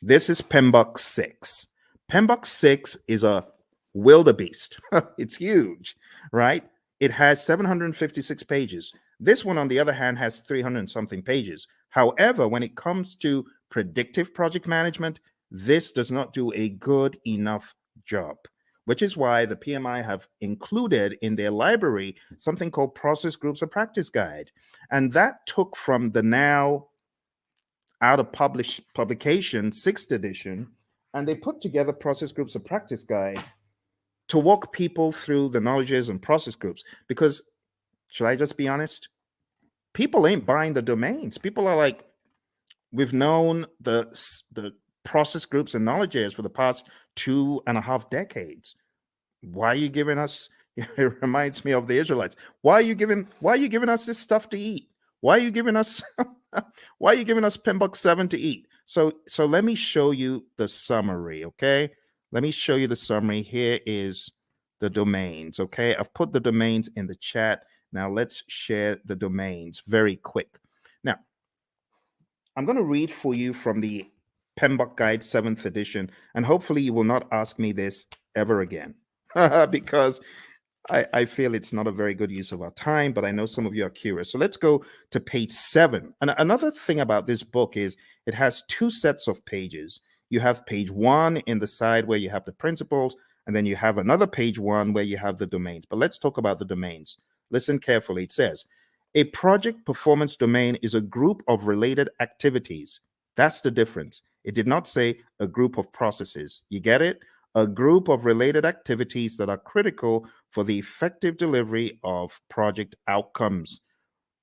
This is PMBOK 6. PMBOK 6 is a wildebeest. It's huge, right? It has 756 pages. This one, on the other hand, has 300 and something pages. However, when it comes to predictive project management, this does not do a good enough job, which is why the PMI have included in their library something called Process Groups of Practice Guide. And that took from the now out of publication 6th edition, and they put together Process Groups of Practice Guide to walk people through the knowledges and process groups. Because, should I just be honest? People ain't buying the domains. People are like, we've known the process groups and knowledges for the past 2.5 decades. Why are you giving us? It reminds me of the Israelites. Why are you giving us this stuff to eat? Why are you giving us PMBOK 7 to eat? So let me show you the summary, okay? Let me show you the summary. Here is the domains, okay? I've put the domains in the chat. Now let's share the domains very quick. Now, I'm going to read for you from the PMBOK Guide 7th edition, and hopefully you will not ask me this ever again because I feel it's not a very good use of our time, but I know some of you are curious. So let's go to page 7. And another thing about this book is it has 2 sets of pages. You have page 1 in the side where you have the principles, and then you have another page 1 where you have the domains. But let's talk about the domains. Listen carefully. It says, a project performance domain is a group of related activities. That's the difference. It did not say a group of processes. You get it? A group of related activities that are critical for the effective delivery of project outcomes.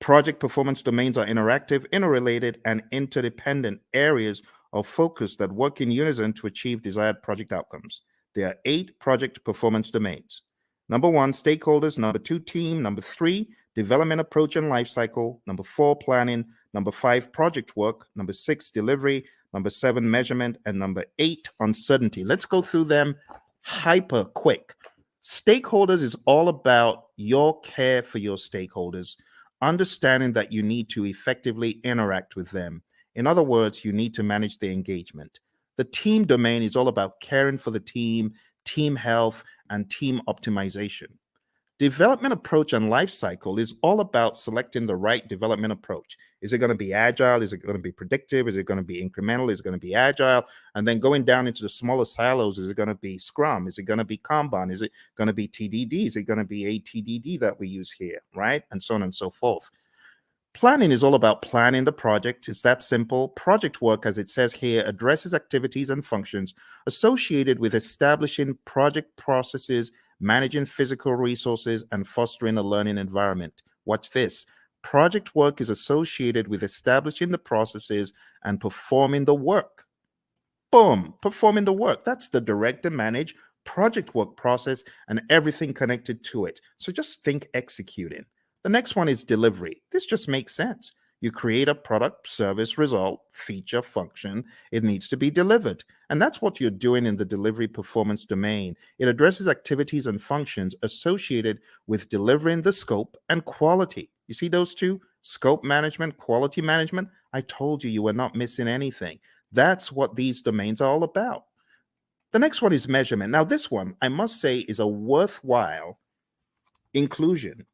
Project performance domains are interactive, interrelated, and interdependent areas of focus that work in unison to achieve desired project outcomes. There are 8 project performance domains. Number 1, stakeholders. Number 2, team. Number 3, development approach and lifecycle. Number 4, planning. Number 5, project work. Number 6, delivery. Number 7, measurement. And number 8, uncertainty. Let's go through them hyper quick. Stakeholders is all about your care for your stakeholders, understanding that you need to effectively interact with them. In other words, you need to manage the engagement. The team domain is all about caring for the team, team health, and team optimization. Development approach and life cycle is all about selecting the right development approach. Is it going to be agile? Is it going to be predictive? Is it going to be incremental? Is it going to be agile? And then going down into the smaller silos, is it going to be Scrum? Is it going to be Kanban? Is it going to be TDD? Is it going to be ATDD that we use here, right? And so on and so forth. Planning is all about planning the project. It's that simple. Project work, as it says here, addresses activities and functions associated with establishing project processes, managing physical resources, and fostering a learning environment. Watch this. Project work is associated with establishing the processes and performing the work. Boom, performing the work. That's the direct and manage project work process and everything connected to it. So just think executing. The next one is delivery. This just makes sense. You create a product, service, result, feature, function. It needs to be delivered. And that's what you're doing in the delivery performance domain. It addresses activities and functions associated with delivering the scope and quality. You see those two? Scope management, quality management. I told you were not missing anything. That's what these domains are all about. The next one is measurement. Now, this one, I must say, is a worthwhile inclusion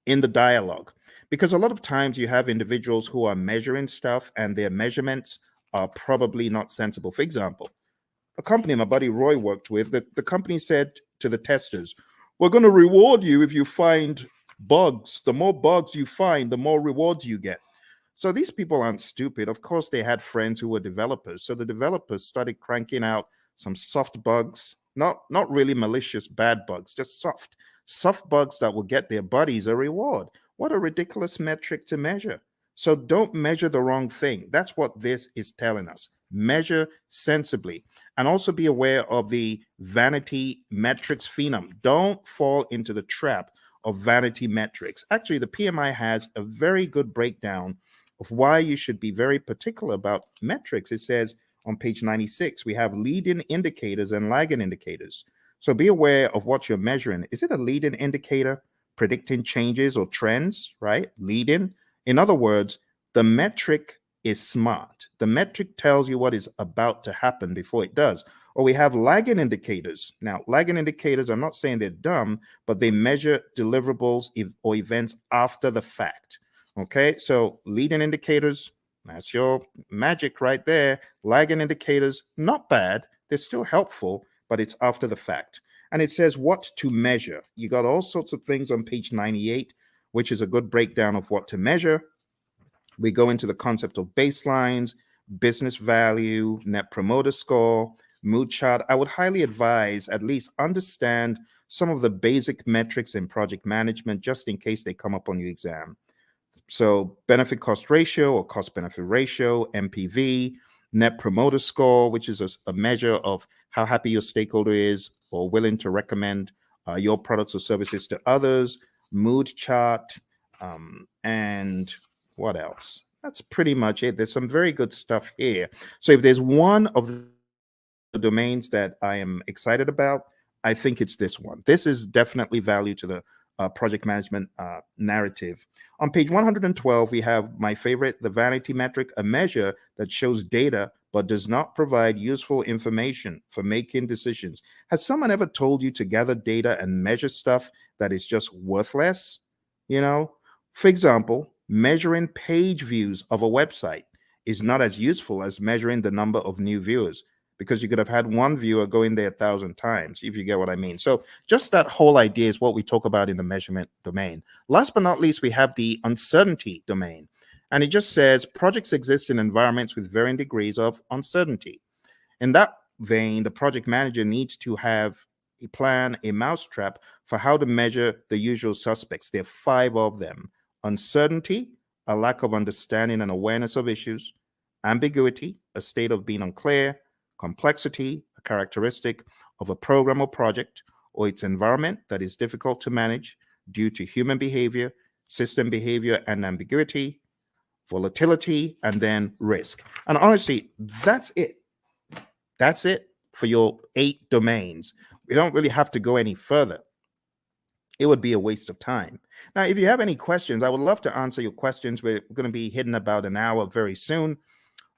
in the dialogue, because a lot of times you have individuals who are measuring stuff and their measurements are probably not sensible. For example, a company my buddy Roy worked with, the company said to the testers, we're going to reward you if you find bugs. The more bugs you find, the more rewards you get. So these people aren't stupid. Of course, they had friends who were developers. So the developers started cranking out some soft bugs, not really malicious bad bugs, just soft bugs that will get their buddies a reward. What a ridiculous metric to measure. So don't measure the wrong thing. That's what this is telling us. Measure sensibly, and also be aware of the vanity metrics phenom. Don't fall into the trap of vanity metrics. Actually, the PMI has a very good breakdown of why you should be very particular about metrics. It says on page 96, we have leading indicators and lagging indicators. So be aware of what you're measuring. Is it a leading indicator predicting changes or trends, right? Leading. In other words, the metric is smart. The metric tells you what is about to happen before it does. Or we have lagging indicators. Now, lagging indicators, I'm not saying they're dumb, but they measure deliverables or events after the fact. Okay, so leading indicators, that's your magic right there. Lagging indicators, not bad. They're still helpful, but it's after the fact. And it says what to measure. You got all sorts of things on page 98, which is a good breakdown of what to measure. We go into the concept of baselines, business value, net promoter score, mood chart. I would highly advise at least understand some of the basic metrics in project management just in case they come up on your exam. So benefit cost ratio or cost benefit ratio, MPV, net promoter score, which is a measure of how happy your stakeholder is or willing to recommend your products or services to others, mood chart, and what else? That's pretty much it. There's some very good stuff here. So if there's one of the domains that I am excited about, I think it's this one. This is definitely value to the project management narrative. On page 112, we have my favorite, the vanity metric, a measure that shows data but does not provide useful information for making decisions. Has someone ever told you to gather data and measure stuff that is just worthless? You know, for example, measuring page views of a website is not as useful as measuring the number of new viewers, because you could have had one viewer go in there 1,000 times, if you get what I mean. So just that whole idea is what we talk about in the measurement domain. Last but not least, we have the uncertainty domain. And it just says projects exist in environments with varying degrees of uncertainty. In that vein, the project manager needs to have a plan, a mousetrap for how to measure the usual suspects. There are 5 of them: uncertainty, a lack of understanding and awareness of issues; ambiguity, a state of being unclear; complexity, a characteristic of a program or project or its environment that is difficult to manage due to human behavior, system behavior, and ambiguity; volatility; and then risk. And honestly, that's it. That's it for your 8 domains. We don't really have to go any further. It would be a waste of time. Now, if you have any questions, I would love to answer your questions. We're going to be hitting about an hour very soon.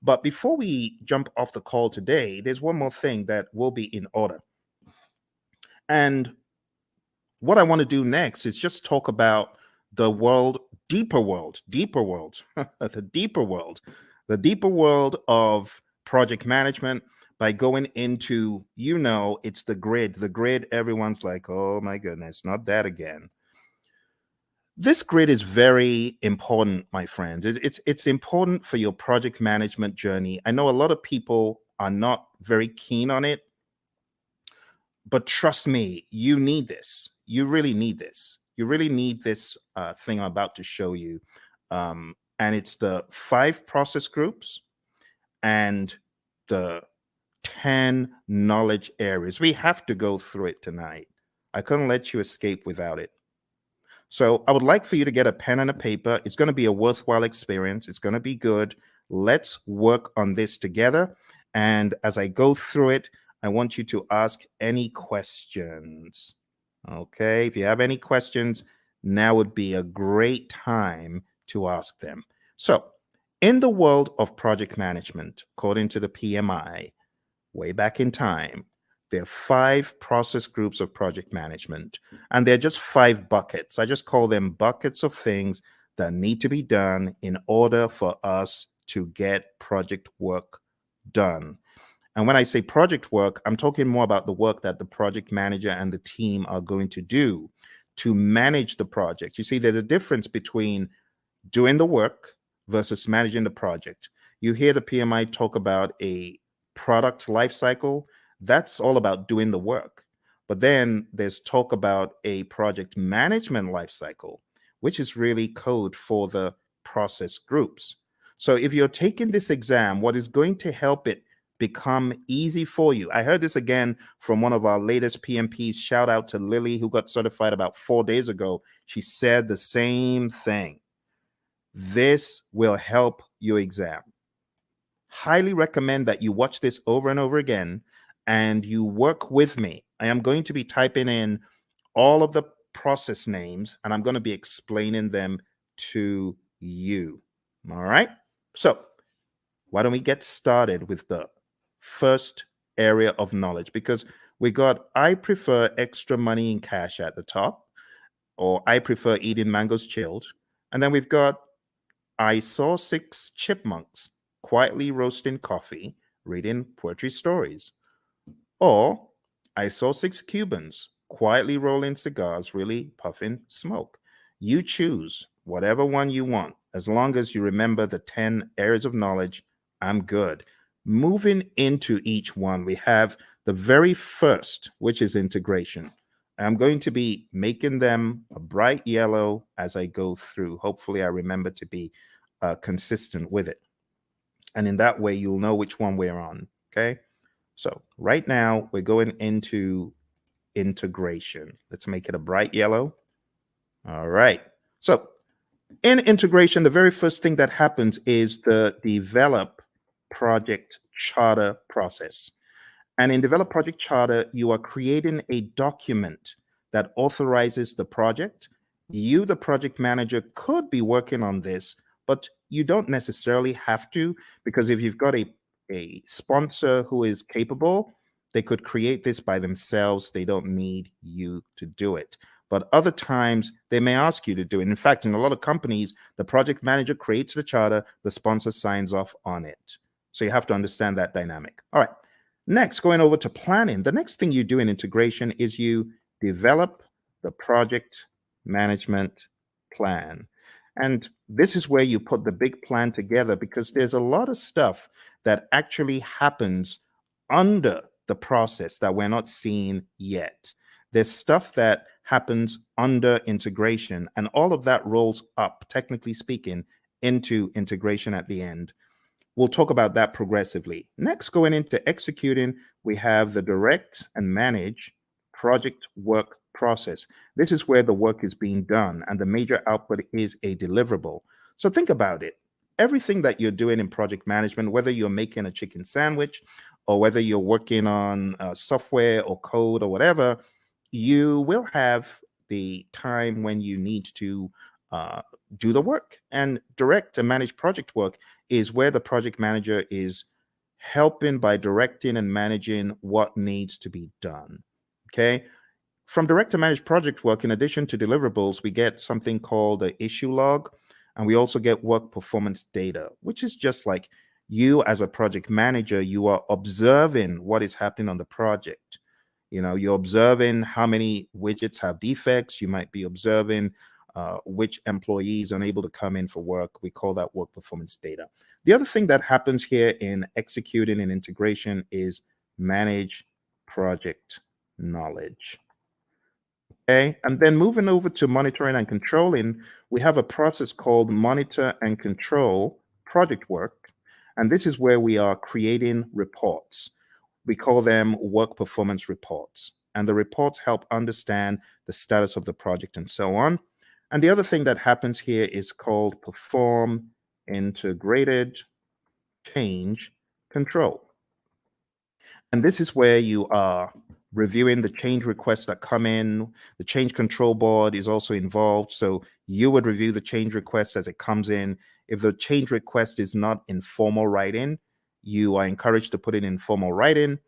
But before we jump off the call today, there's one more thing that will be in order. And what I want to do next is just talk about the world, deeper world, the deeper world of project management by going into, it's the grid. The grid, everyone's like, oh my goodness, not that again. This grid is very important, my friends. It's important for your project management journey. I know a lot of people are not very keen on it, but trust me, you need this. You really need this. You really need this thing I'm about to show you. And it's the 5 process groups and the 10 knowledge areas. We have to go through it tonight. I couldn't let you escape without it. So I would like for you to get a pen and a paper. It's going to be a worthwhile experience. It's going to be good. Let's work on this together. And as I go through it, I want you to ask any questions. Okay, if you have any questions, now would be a great time to ask them. So, in the world of project management, according to the PMI, way back in time, there are 5 process groups of project management, and they're just 5 buckets. I just call them buckets of things that need to be done in order for us to get project work done. And when I say project work, I'm talking more about the work that the project manager and the team are going to do to manage the project. You see, there's a difference between doing the work versus managing the project. You hear the PMI talk about a product life cycle. That's all about doing the work. But then there's talk about a project management life cycle, which is really code for the process groups. So if you're taking this exam, what is going to help it become easy for you? I heard this again from one of our latest PMPs. Shout out to Lily, who got certified about 4 days ago. She said the same thing. This will help your exam. Highly recommend that you watch this over and over again and you work with me. I am going to be typing in all of the process names and I'm going to be explaining them to you. All right. So why don't we get started with the first area of knowledge? Because we got, I prefer extra money in cash at the top, or I prefer eating mangoes chilled. And then we've got, I saw 6 chipmunks quietly roasting coffee, reading poetry stories. Or I saw 6 Cubans quietly rolling cigars, really puffing smoke. You choose whatever one you want. As long as you remember the 10 areas of knowledge, I'm good. Moving into each one, we have the very first, which is integration. I'm going to be making them a bright yellow as I go through. Hopefully, I remember to be consistent with it. And in that way, you'll know which one we're on. Okay. So right now, we're going into integration. Let's make it a bright yellow. All right. So in integration, the very first thing that happens is the develop project charter process. And in Develop Project Charter, you are creating a document that authorizes the project. You, the project manager, could be working on this, but you don't necessarily have to, because if you've got a sponsor who is capable, they could create this by themselves. They don't need you to do it. But other times, they may ask you to do it. In fact, in a lot of companies, the project manager creates the charter, the sponsor signs off on it. So you have to understand that dynamic. All right. Next, going over to planning, the next thing you do in integration is you develop the project management plan. And this is where you put the big plan together, because there's a lot of stuff that actually happens under the process that we're not seeing yet. There's stuff that happens under integration, and all of that rolls up, technically speaking, into integration at the end. We'll talk about that progressively. Next, going into executing, we have the direct and manage project work process. This is where the work is being done and the major output is a deliverable. So think about it. Everything that you're doing in project management, whether you're making a chicken sandwich or whether you're working on software or code or whatever, you will have the time when you need to do the work. And direct and manage project work is where the project manager is helping by directing and managing what needs to be done. Okay. From direct to manage project work, in addition to deliverables, we get something called the issue log, and we also get work performance data, which is just like you as a project manager, you are observing what is happening on the project. You know, you're observing how many widgets have defects. You might be observing which employees are unable to come in for work. We call that work performance data. The other thing that happens here in executing and integration is manage project knowledge. Okay, and then moving over to monitoring and controlling, we have a process called monitor and control project work. And this is where we are creating reports. We call them work performance reports. And the reports help understand the status of the project and so on. And the other thing that happens here is called perform integrated change control. And this is where you are reviewing the change requests that come in. The change control board is also involved. So you would review the change request as it comes in. If the change request is not in formal writing, you are encouraged to put it in formal writing.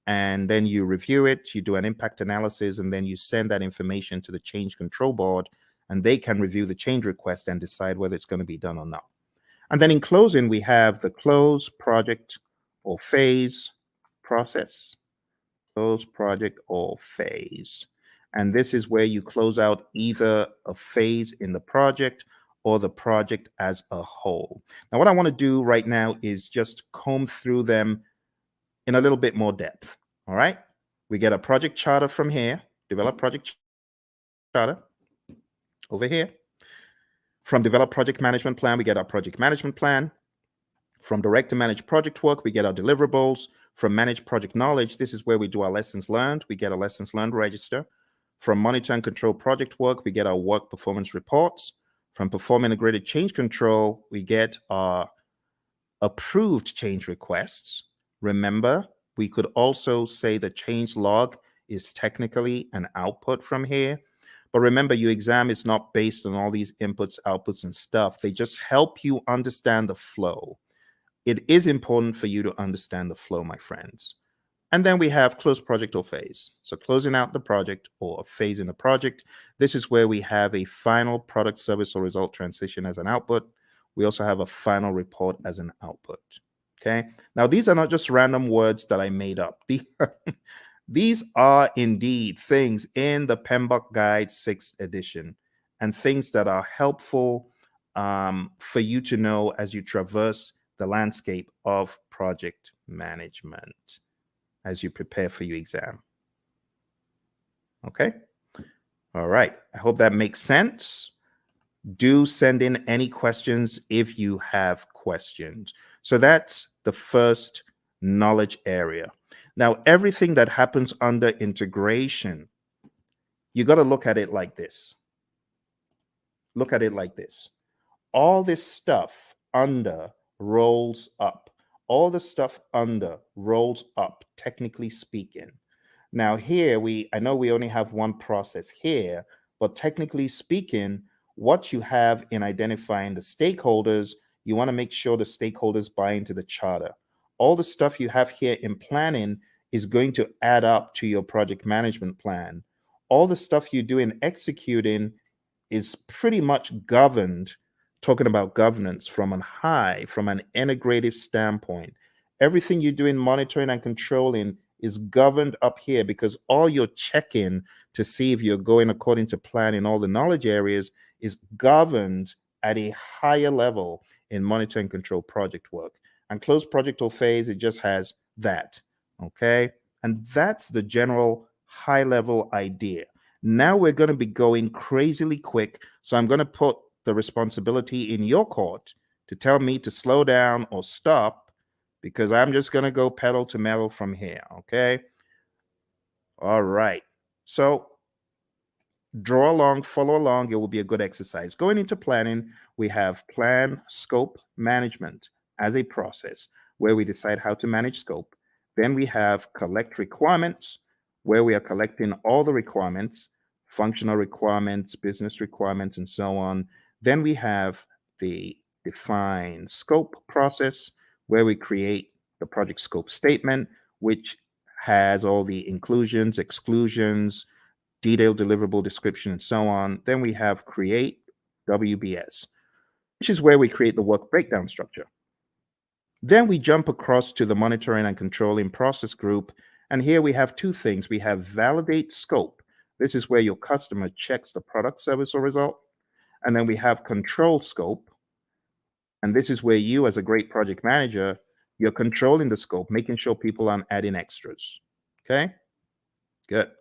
And then you review it, you do an impact analysis, and then you send that information to the change control board, and they can review the change request and decide whether it's going to be done or not. And then in closing, we have the close project or phase, process, close project or phase. And this is where you close out either a phase in the project or the project as a whole. Now, what I want to do right now is just comb through them in a little bit more depth. All right. We get a project charter from here, develop project charter over here. From develop project management plan, we get our project management plan. From direct to manage project work, we get our deliverables. From manage project knowledge, this is where we do our lessons learned. We get a lessons learned register. From monitor and control project work, we get our work performance reports. From perform integrated change control, we get our approved change requests. Remember, we could also say the change log is technically an output from here. But remember, your exam is not based on all these inputs, outputs, and stuff. They just help you understand the flow. It is important for you to understand the flow, my friends. And then we have close project or phase. So closing out the project or a phase in the project. This is where we have a final product, service, or result transition as an output. We also have a final report as an output. Okay. Now, these are not just random words that I made up. These are indeed things in the PMBOK Guide 6th edition and things that are helpful for you to know as you traverse the landscape of project management as you prepare for your exam. Okay. All right. I hope that makes sense. Do send in any questions if you have questions. So that's the first knowledge area. Now, everything that happens under integration, you got to look at it like this. Look at it like this. All this stuff under rolls up. All the stuff under rolls up, technically speaking. Now here, I know we only have one process here, but technically speaking, what you have in identifying the stakeholders, you want to make sure the stakeholders buy into the charter. All the stuff you have here in planning is going to add up to your project management plan. All the stuff you do in executing is pretty much governed, talking about governance from an integrative standpoint. Everything you do in monitoring and controlling is governed up here because all you're checking to see if you're going according to plan in all the knowledge areas is governed at a higher level in monitor and control project work. And closed project or phase, it just has that. Okay. And that's the general high level idea. Now we're going to be going crazily quick. So I'm going to put the responsibility in your court to tell me to slow down or stop, because I'm just going to go pedal to metal from here. Okay. All right. So draw along, follow along. It will be a good exercise. Going into planning, we have plan, scope, management as a process where we decide how to manage scope. Then we have collect requirements, where we are collecting all the requirements, functional requirements, business requirements, and so on. Then we have the define scope process, where we create the project scope statement, which has all the inclusions, exclusions, detailed deliverable description, and so on. Then we have create WBS, which is where we create the work breakdown structure. Then we jump across to the monitoring and controlling process group. And here we have two things. We have validate scope. This is where your customer checks the product, service, or result. And then we have control scope. And this is where you, as a great project manager, you're controlling the scope, making sure people aren't adding extras. Okay, good.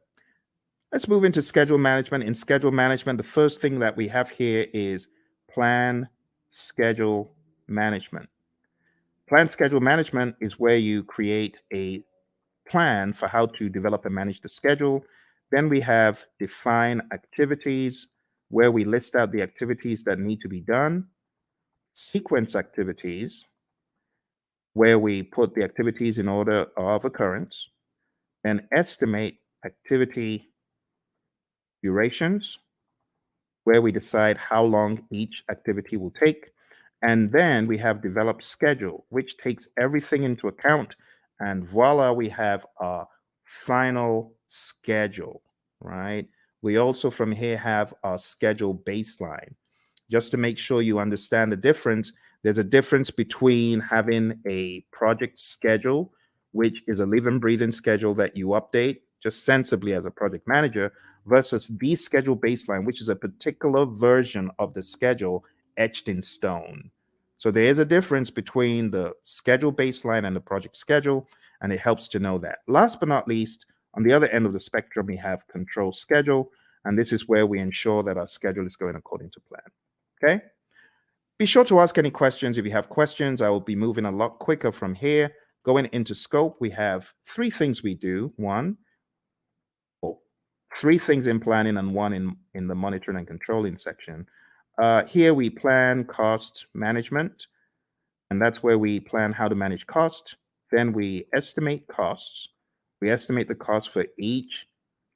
Let's move into schedule management. In schedule management, the first thing that we have here is plan schedule management. Plan schedule management is where you create a plan for how to develop and manage the schedule. Then we have define activities, where we list out the activities that need to be done. Sequence activities, where we put the activities in order of occurrence. And estimate activity durations, where we decide how long each activity will take. And then we have developed schedule, which takes everything into account. And voila, we have our final schedule, right? We also from here have our schedule baseline. Just to make sure you understand the difference, There's a difference between having a project schedule, which is a live and breathing schedule that you update just sensibly as a project manager, versus the schedule baseline, which is a particular version of the schedule etched in stone. So there is a difference between the schedule baseline and the project schedule, and it helps to know that. Last but not least, on the other end of the spectrum, we have control schedule, and this is where we ensure that our schedule is going according to plan. Okay? Be sure to ask any questions. If you have questions, I will be moving a lot quicker from here. Going into scope, we have three things we do. Three things in planning and one in the monitoring and controlling section. Here we plan cost management, and that's where we plan how to manage cost. Then we estimate costs. We estimate the cost for each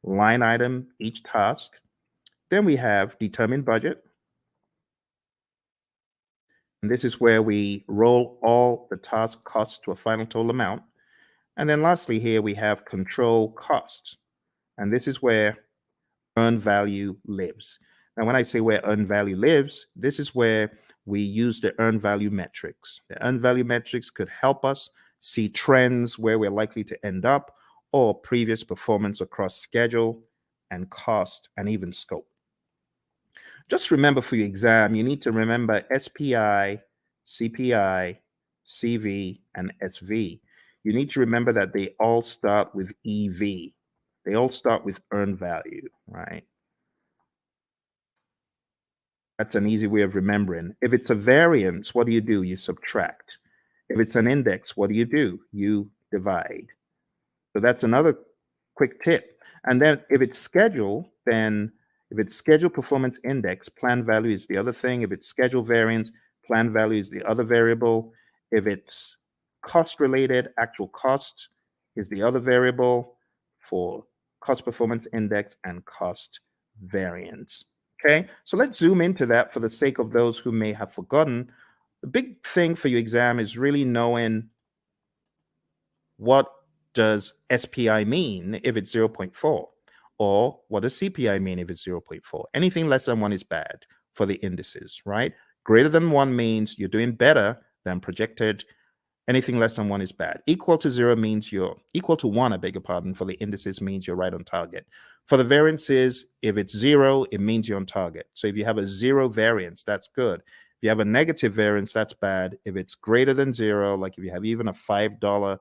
line item, each task. Then we have determine budget. And this is where we roll all the task costs to a final total amount. And then lastly, here we have control costs. And this is where earned value lives. Now, when I say where earned value lives, this is where we use the earned value metrics. The earned value metrics could help us see trends where we're likely to end up, or previous performance across schedule and cost and even scope. Just remember for your exam, you need to remember SPI, CPI, CV, and SV. You need to remember that they all start with EV. They all start with earned value, right? That's an easy way of remembering. If it's a variance, what do? You subtract. If it's an index, what do? You divide. So that's another quick tip. And then if it's schedule, then if it's schedule performance index, plan value is the other thing. If it's schedule variance, plan value is the other variable. If it's cost related, actual cost is the other variable for cost performance index and cost variance. Okay, so let's zoom into that for the sake of those who may have forgotten. The big thing for your exam is really knowing what does SPI mean if it's 0.4, or what does CPI mean if it's 0.4. Anything less than 1 is bad for the indices, right? Greater than 1 means you're doing better than projected. Anything less than 1 is bad. Equal to 0 means you're equal to 1, I beg your pardon, for the indices means you're right on target. For the variances, if it's 0, it means you're on target. So if you have a 0 variance, that's good. If you have a negative variance, that's bad. If it's greater than 0, like if you have even a $5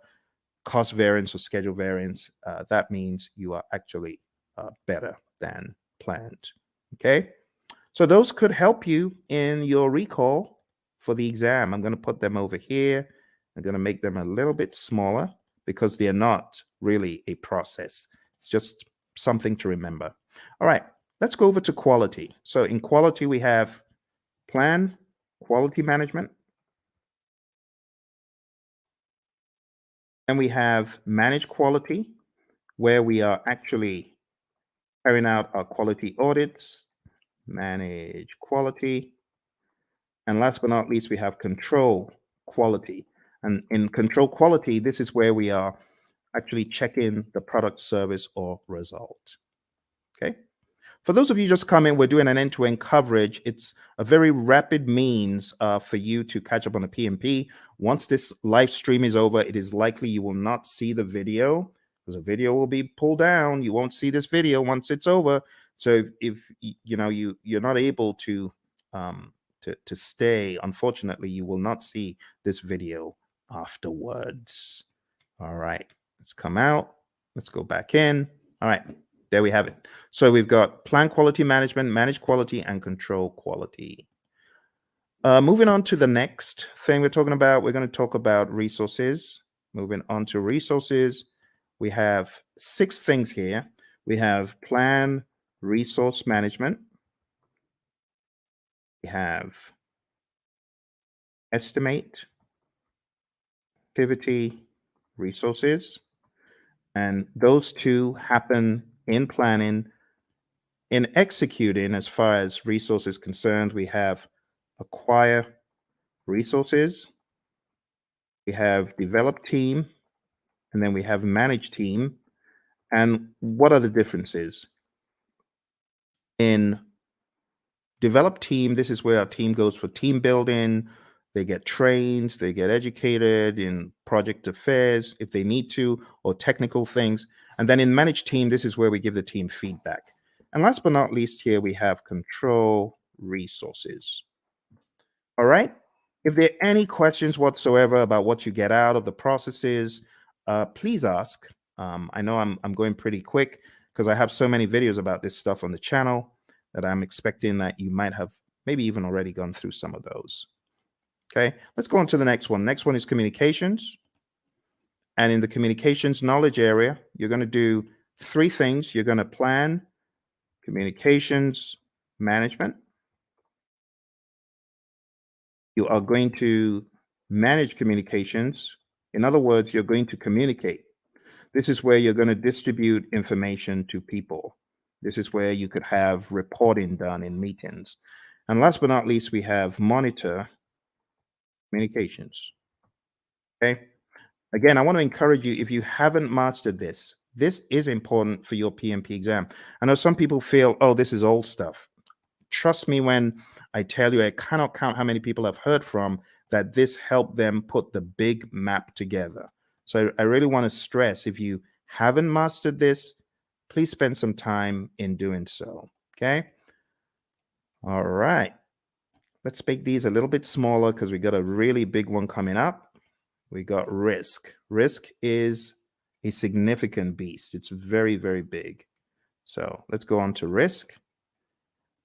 cost variance or schedule variance, that means you are actually better than planned. Okay, so those could help you in your recall for the exam. I'm going to put them over here. I'm going to make them a little bit smaller because they're not really a process. It's just something to remember. All right, let's go over to quality. So in quality, we have plan, quality management. And we have manage quality, where we are actually carrying out our quality audits, manage quality. And last but not least, we have control quality. And in control quality, this is where we are actually checking the product, service, or result. Okay. For those of you just coming, we're doing an end-to-end coverage. It's a very rapid means for you to catch up on the PMP. Once this live stream is over, it is likely you will not see the video because the video will be pulled down. You won't see this video once it's over. So if you know you're not able to stay, unfortunately, you will not see this video afterwards. All right, let's come out. Let's go back in. All right, there we have it. So we've got plan quality management, manage quality, and control quality. Moving on to the next thing we're talking about, we're going to talk about resources. Moving on to resources, we have 6 things here. We have plan resource management. We have estimate, activity, resources. And those two happen in planning. In executing, as far as resources concerned, we have acquire resources, we have develop team, and then we have manage team. And what are the differences? In develop team, this is where our team goes for team building. They get trained, they get educated in project affairs if they need to, or technical things. And then in managed team, this is where we give the team feedback. And last but not least, here we have control resources. All right. If there are any questions whatsoever about what you get out of the processes, please ask. I know I'm going pretty quick because I have so many videos about this stuff on the channel that I'm expecting that you might have maybe even already gone through some of those. Okay, let's go on to the next one. Next one is communications. And in the communications knowledge area, you're going to do three things. You're going to plan communications management. You are going to manage communications. In other words, you're going to communicate. This is where you're going to distribute information to people. This is where you could have reporting done in meetings. And last but not least, we have monitor communications. Okay. Again, I want to encourage you, if you haven't mastered this, this is important for your PMP exam. I know some people feel, oh, this is old stuff. Trust me when I tell you, I cannot count how many people I've heard from that this helped them put the big map together. So I really want to stress, if you haven't mastered this, please spend some time in doing so. Okay. All right. Let's make these a little bit smaller because we got a really big one coming up. We got risk. Risk is a significant beast. It's very, very big. So let's go on to risk.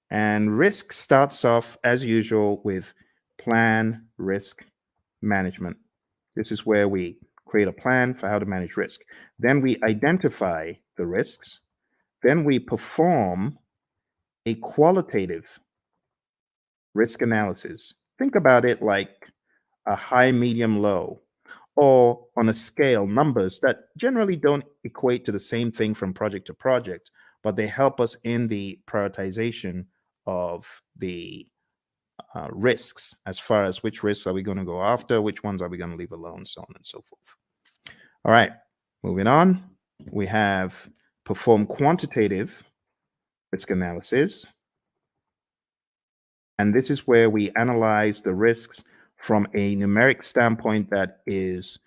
And risk starts off as usual with plan risk management. This is where we create a plan for how to manage risk. Then we identify the risks. Then we perform a qualitative risk analysis. Think about it like a high, medium, low, or on a scale, numbers that generally don't equate to the same thing from project to project, but they help us in the prioritization of the risks, as far as which risks are we going to go after, which ones are we going to leave alone, so on and so forth. All right, moving on. We have perform quantitative risk analysis. And this is where we analyze the risks from a numeric standpoint that is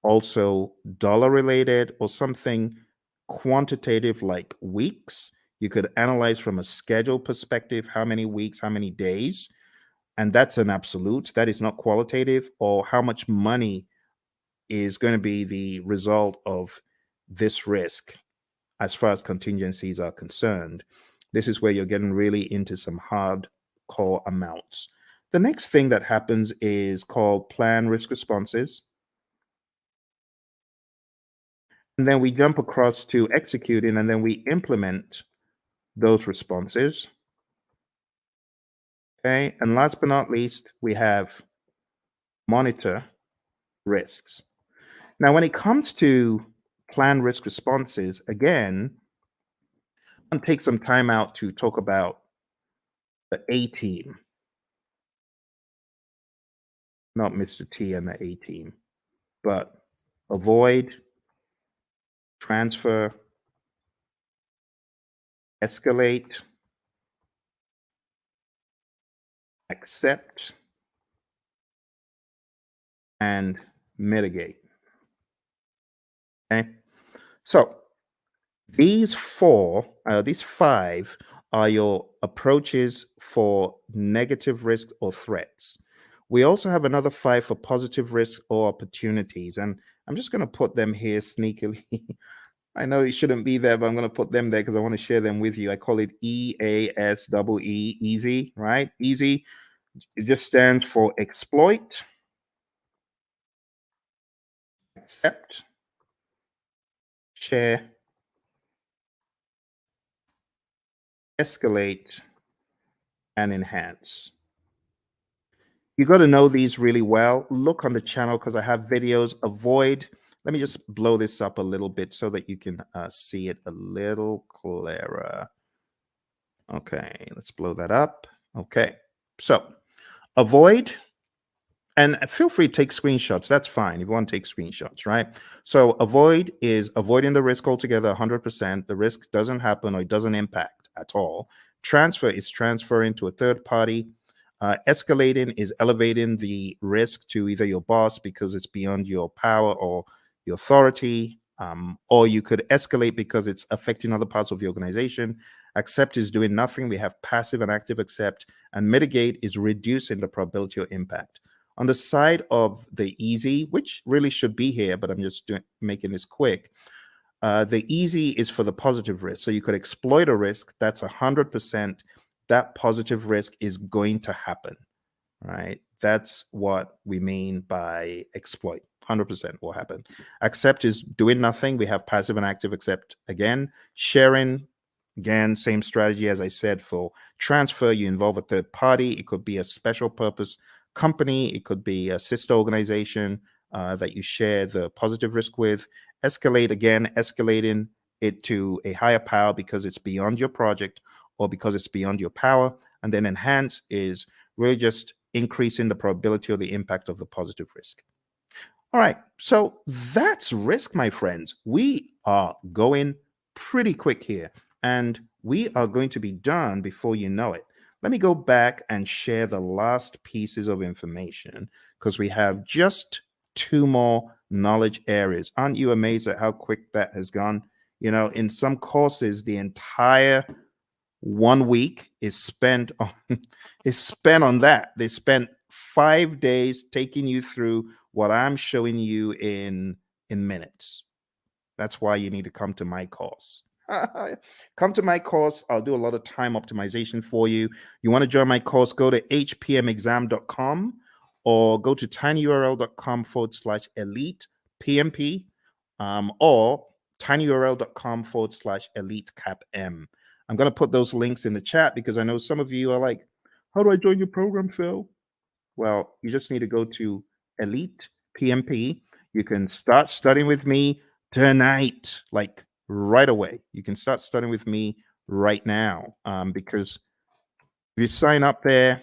also dollar related, or something quantitative like weeks. You could analyze from a schedule perspective, how many weeks, how many days, and that's an absolute. That is not qualitative. Or how much money is going to be the result of this risk as far as contingencies are concerned. This is where you're getting really into some hardcore amounts. The next thing that happens is called plan risk responses. And then we jump across to executing, and then we implement those responses. Okay. And last but not least, we have monitor risks. Now, when it comes to plan risk responses, again, I'll take some time out to talk about the A team, not Mr. T and the A team, but avoid, transfer, escalate, accept, and mitigate. Okay. So these five are your approaches for negative risk or threats. We also have another five for positive risk or opportunities. And I'm just going to put them here sneakily. I know it shouldn't be there, but I'm going to put them there because I want to share them with you. I call it EASEE, easy, right? Easy. It just stands for exploit, accept, share, escalate, and enhance. You got to know these really well. Look on the channel because I have videos. Avoid. Let me just blow this up a little bit so that you can see it a little clearer. Okay, let's blow that up. Okay, so avoid, and feel free to take screenshots. That's fine if you want to take screenshots, right? So avoid is avoiding the risk altogether, 100%. The risk doesn't happen or it doesn't impact at all. Transfer is transferring to a third party. Escalating is elevating the risk to either your boss because it's beyond your power or your authority, or you could escalate because it's affecting other parts of the organization. Accept is doing nothing. We have passive and active accept, and mitigate is reducing the probability of impact. On the side of the easy, which really should be here, but I'm just making this quick. The easy is for the positive risk. So you could exploit a risk. That's 100%. That positive risk is going to happen, right? That's what we mean by exploit. 100% will happen. Accept is doing nothing. We have passive and active accept again. Sharing, again, same strategy as I said for transfer. You involve a third party. It could be a special purpose company. It could be a sister organization that you share the positive risk with. Escalate, again, escalating it to a higher power because it's beyond your project or because it's beyond your power. And then enhance is really just increasing the probability or the impact of the positive risk. All right, so that's risk, my friends. We are going pretty quick here, and we are going to be done before you know it. Let me go back and share the last pieces of information because we have just 2 more knowledge areas. Aren't you amazed at how quick that has gone? You know, in some courses, the entire 1 week is spent on that. They spent 5 days taking you through what I'm showing you in minutes. That's why you need to come to my course. Come to my course. I'll do a lot of time optimization for you. You want to join my course, go to hpmexam.com or go to tinyurl.com/elite PMP, or tinyurl.com/elite CAPM. I'm going to put those links in the chat because I know some of you are like, how do I join your program, Phil? Well, you just need to go to Elite PMP. You can start studying with me tonight, like right away. You can start studying with me right now, because if you sign up there,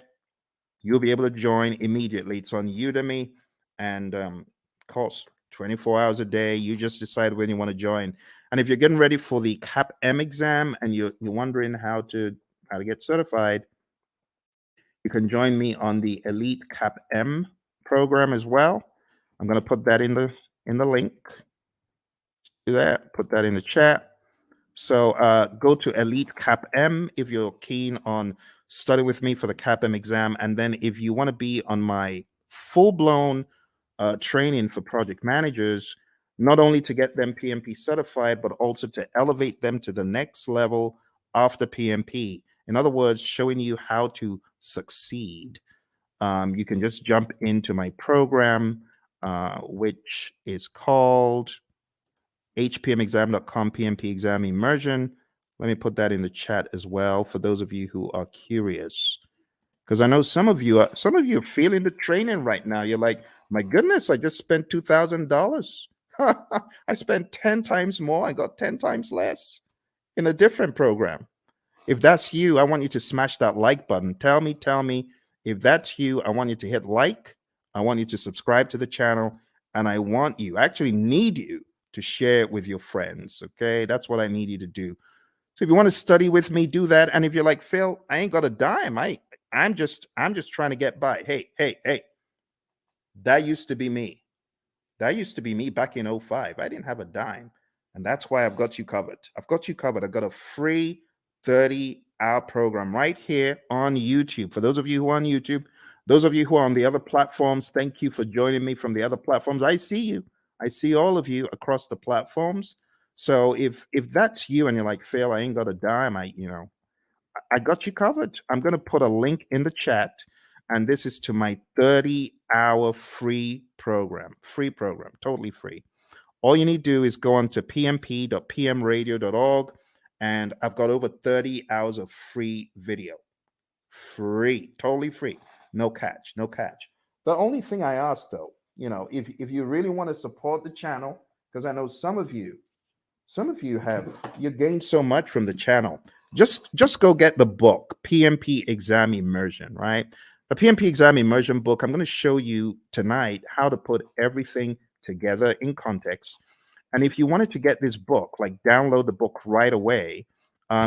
you'll be able to join immediately. It's on Udemy, and costs 24 hours a day. You just decide when you want to join. And if you're getting ready for the CAPM exam and you're wondering how to get certified, you can join me on the Elite CAPM program as well. I'm going to put that in the link. Do that. Put that in the chat. So go to Elite CAPM if you're keen on studying with me for the CAPM exam. And then if you want to be on my full-blown training for project managers, not only to get them PMP certified, but also to elevate them to the next level after PMP. In other words, showing you how to succeed. You can just jump into my program, which is called hpmexam.com PMP exam immersion. Let me put that in the chat as well for those of you who are curious, because I know some of you are feeling the training right now. You're like, my goodness, I just spent $2,000. I spent 10 times more. I got 10 times less in a different program. If that's you, I want you to smash that like button. Tell me if that's you. I want you to hit like. I want you to subscribe to the channel, and I actually need you to share it with your friends. Okay, that's what I need you to do. So if you want to study with me, do that. And if you're like, Phil, I ain't got a dime. I'm just trying to get by. Hey, that used to be me. That used to be me back in 05. I didn't have a dime. And that's why I've got you covered. I've got a free 30-hour program right here on YouTube. For those of you who are on YouTube, those of you who are on the other platforms, thank you for joining me from the other platforms. I see you. I see all of you across the platforms. So if that's you and you're like, Phil, I ain't got a dime, I got you covered. I'm going to put a link in the chat, and this is to my 30-hour free program, totally free. All you need to do is go on to pmp.pmradio.org, and I've got over 30 hours of free video. Free, totally free. No catch. The only thing I ask, though, if you really want to support the channel, because I know some of you you gained so much from the channel. Just go get the book, PMP Exam Immersion, right? The PMP Exam Immersion book. I'm going to show you tonight how to put everything together in context. And if you wanted to get this book, like download the book right away,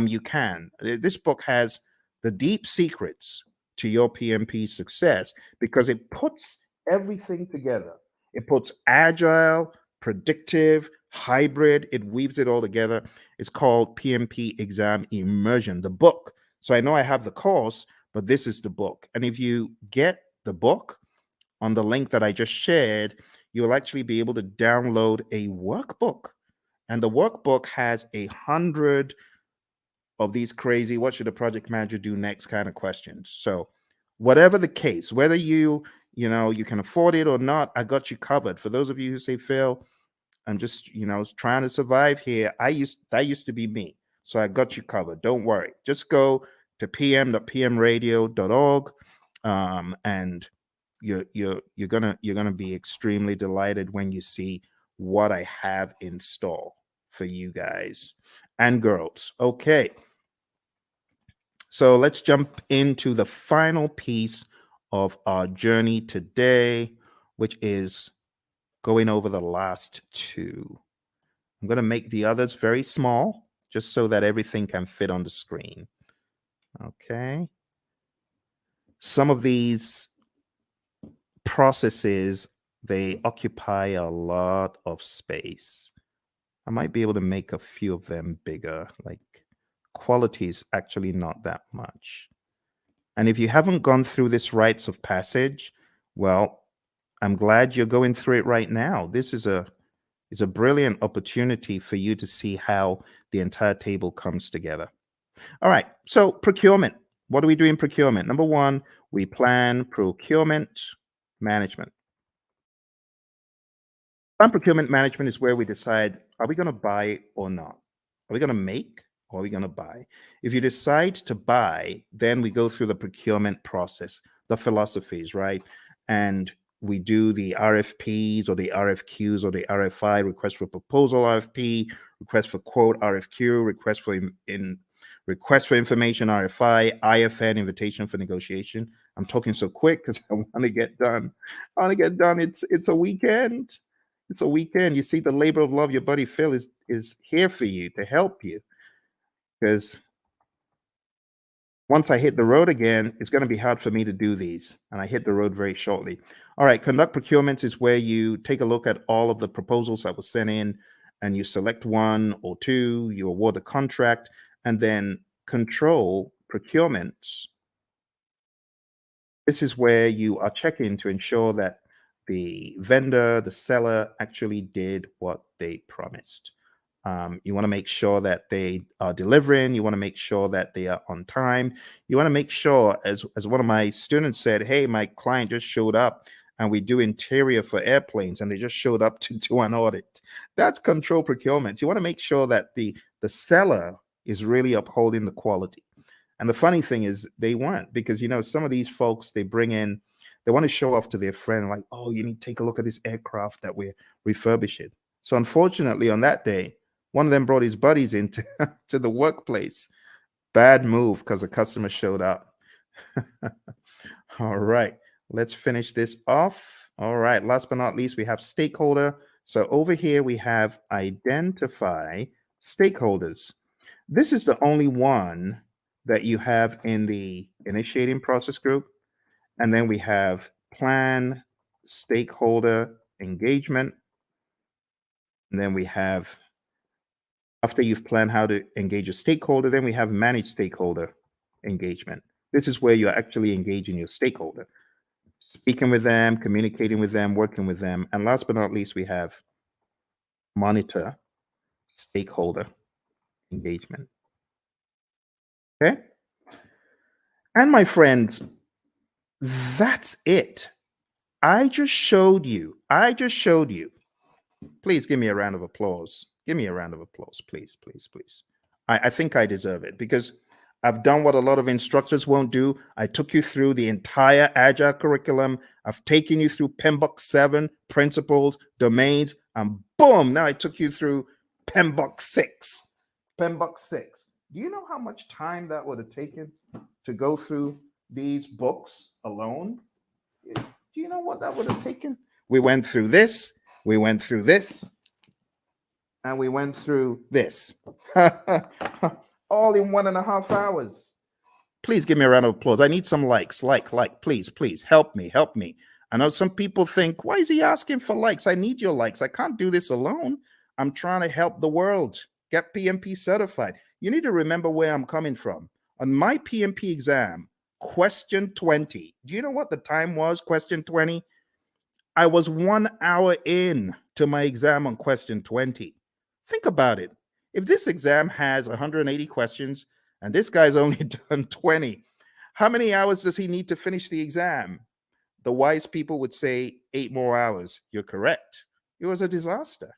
you can. This book has the deep secrets to your PMP success because it puts everything together. It puts agile, predictive, hybrid, it weaves it all together. It's called PMP Exam Immersion, the book. So I know I have the course, but this is the book. And if you get the book on the link that I just shared, you'll actually be able to download a workbook. And the workbook has 100 of these crazy, what should a project manager do next kind of questions. So whatever the case, whether you can afford it or not, I got you covered. For those of you who say, Phil, I'm just, trying to survive here. That used to be me. So I got you covered. Don't worry. Just go to pm.pmradio.org, and you're gonna be extremely delighted when you see what I have in store for you guys and girls. Okay. So let's jump into the final piece of our journey today, which is going over the last two. I'm going to make the others very small, just so that everything can fit on the screen. Okay. Some of these processes, they occupy a lot of space. I might be able to make a few of them bigger, like quality is actually not that much. And if you haven't gone through this rites of passage, well, I'm glad you're going through it right now. This is a brilliant opportunity for you to see how the entire table comes together. All right, so procurement. What do we do in procurement? Number one, we plan procurement management. Plan procurement management is where we decide, are we going to buy or not? Are we going to make or are we going to buy? If you decide to buy, then we go through the procurement process, the philosophies, right? And we do the RFPs or the RFQs or the RFI, request for proposal RFP, request for quote RFQ, request for information RFI, IFN, invitation for negotiation. I'm talking so quick because I want to get done. I want to get done. It's a weekend. It's a weekend. You see, the labor of love, your buddy Phil is here for you to help you. Because once I hit the road again, it's going to be hard for me to do these. And I hit the road very shortly. All right, conduct procurement is where you take a look at all of the proposals that were sent in and you select one or two, you award a contract, and then control procurements. This is where you are checking to ensure that the vendor, the seller actually did what they promised. You want to make sure that they are delivering. You want to make sure that they are on time. You want to make sure, as one of my students said, hey, my client just showed up and we do interior for airplanes and they just showed up to do an audit. That's control procurement. You want to make sure that the seller is really upholding the quality. And the funny thing is they weren't, because, some of these folks, they want to show off to their friend, like, oh, you need to take a look at this aircraft that we're refurbishing. So unfortunately, on that day, one of them brought his buddies into to the workplace. Bad move because the customer showed up. All right, let's finish this off. All right, last but not least, we have stakeholder. So over here, we have identify stakeholders. This is the only one that you have in the initiating process group. And then we have plan stakeholder engagement. And then we have, after you've planned how to engage a stakeholder, then we have manage stakeholder engagement. This is where you're actually engaging your stakeholder, speaking with them, communicating with them, working with them. And last but not least, we have monitor stakeholder engagement. Okay. And my friends, that's it. I just showed you. Please give me a round of applause. Give me a round of applause, please, please, please. I think I deserve it because I've done what a lot of instructors won't do. I took you through the entire Agile curriculum. I've taken you through PMBOK 7, principles, domains, and boom, now I took you through PMBOK 6. PMBOK 6. Do you know how much time that would have taken to go through these books alone? Do you know what that would have taken? We went through this, we went through this, and we went through this. All in 1.5 hours. Please give me a round of applause. I need some likes. Like, please, please help me, help me. I know some people think, why is he asking for likes? I need your likes. I can't do this alone. I'm trying to help the world get PMP certified. You need to remember where I'm coming from. On my PMP exam, question 20. Do you know what the time was? Question 20. I was 1 hour in to my exam on question 20. Think about it. If this exam has 180 questions and this guy's only done 20, how many hours does he need to finish the exam? The wise people would say 8 more hours. You're correct. It was a disaster.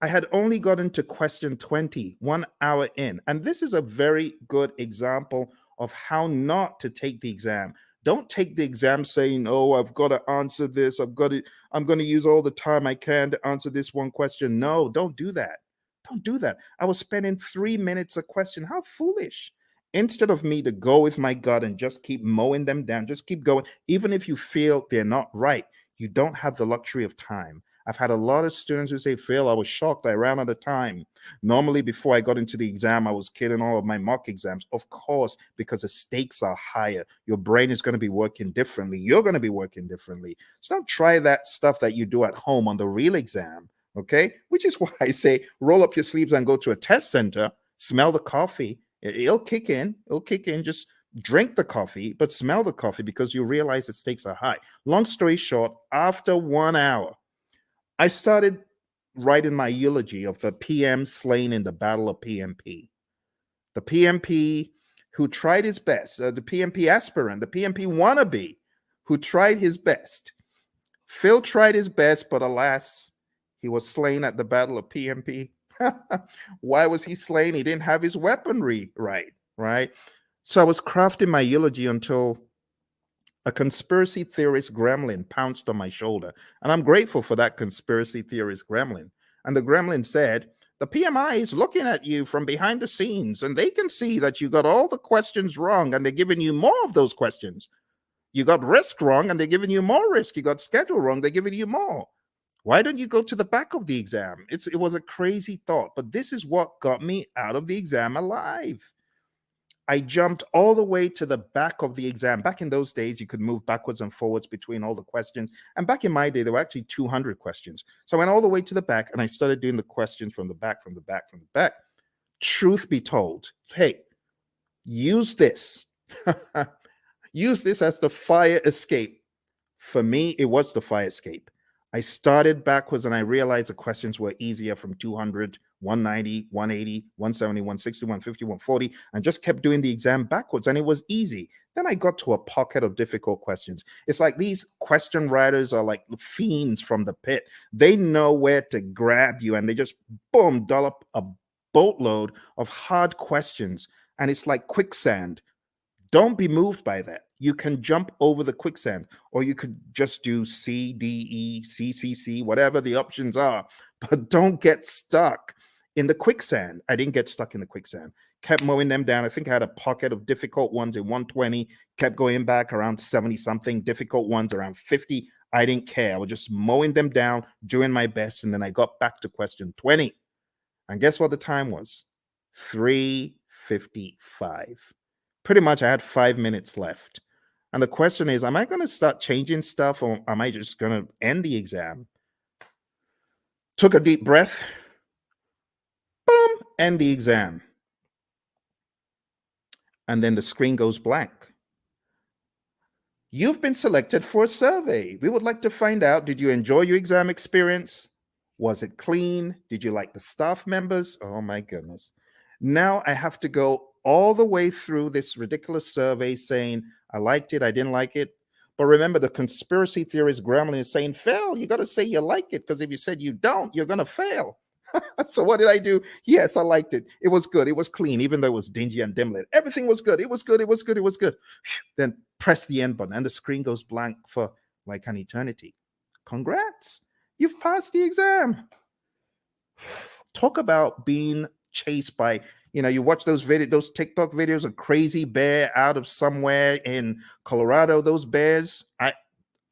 I had only gotten to question 20, 1 hour in. And this is a very good example of how not to take the exam. Don't take the exam saying, oh, I've got to answer this. I'm going to use all the time I can to answer this one question. No, don't do that. Don't do that. I was spending 3 minutes a question. How foolish. Instead of me to go with my gut and just keep mowing them down, just keep going. Even if you feel they're not right, you don't have the luxury of time. I've had a lot of students who say, Phil, I was shocked. I ran out of time. Normally, before I got into the exam, I was killing all of my mock exams. Of course, because the stakes are higher. Your brain is going to be working differently. You're going to be working differently. So don't try that stuff that you do at home on the real exam, okay? Which is why I say roll up your sleeves and go to a test center, smell the coffee. It'll kick in. It'll kick in. Just drink the coffee, but smell the coffee because you realize the stakes are high. Long story short, after 1 hour, I started writing my eulogy of the PM slain in the Battle of PMP. The PMP who tried his best, the PMP aspirant, the PMP wannabe who tried his best. Phil tried his best, but alas, he was slain at the Battle of PMP. Why was he slain? He didn't have his weaponry right? So I was crafting my eulogy until a conspiracy theorist gremlin pounced on my shoulder. And I'm grateful for that conspiracy theorist gremlin. And the gremlin said, the PMI is looking at you from behind the scenes, and they can see that you got all the questions wrong, and they're giving you more of those questions. You got risk wrong, and they're giving you more risk. You got schedule wrong, they're giving you more. Why don't you go to the back of the exam? It was a crazy thought, but this is what got me out of the exam alive. I jumped all the way to the back of the exam. Back in those days, you could move backwards and forwards between all the questions. And back in my day, there were actually 200 questions. So I went all the way to the back and I started doing the questions from the back, from the back, from the back. Truth be told, hey, use this. Use this as the fire escape. For me, it was the fire escape. I started backwards and I realized the questions were easier from 200, 190, 180, 170, 160, 150, 140, and just kept doing the exam backwards and it was easy. Then I got to a pocket of difficult questions. It's like these question writers are like fiends from the pit. They know where to grab you and they just, boom, dollop a boatload of hard questions. And it's like quicksand. Don't be moved by that. You can jump over the quicksand, or you could just do C, D, E, C, C, C, whatever the options are, but don't get stuck in the quicksand. I didn't get stuck in the quicksand. Kept mowing them down. I think I had a pocket of difficult ones in 120, kept going back around 70 something, difficult ones around 50. I didn't care. I was just mowing them down, doing my best. And then I got back to question 20. And guess what the time was? 3:55. Pretty much I had 5 minutes left. And the question is, am I going to start changing stuff or am I just going to end the exam? Took a deep breath. Boom, end the exam. And then the screen goes blank. You've been selected for a survey. We would like to find out, did you enjoy your exam experience? Was it clean? Did you like the staff members? Oh my goodness. Now I have to go all the way through this ridiculous survey saying, I liked it, I didn't like it. But remember, the conspiracy theorist gremlin is saying, fail, you got to say you like it, because if you said you don't, you're going to fail. So what did I do? Yes, I liked it. It was good. It was clean, even though it was dingy and dim lit. Everything was good. It was good. It was good. It was good. Then press the end button and the screen goes blank for like an eternity. Congrats. You've passed the exam. Talk about being chased by, you watch those TikTok videos of crazy bear out of somewhere in Colorado, those bears.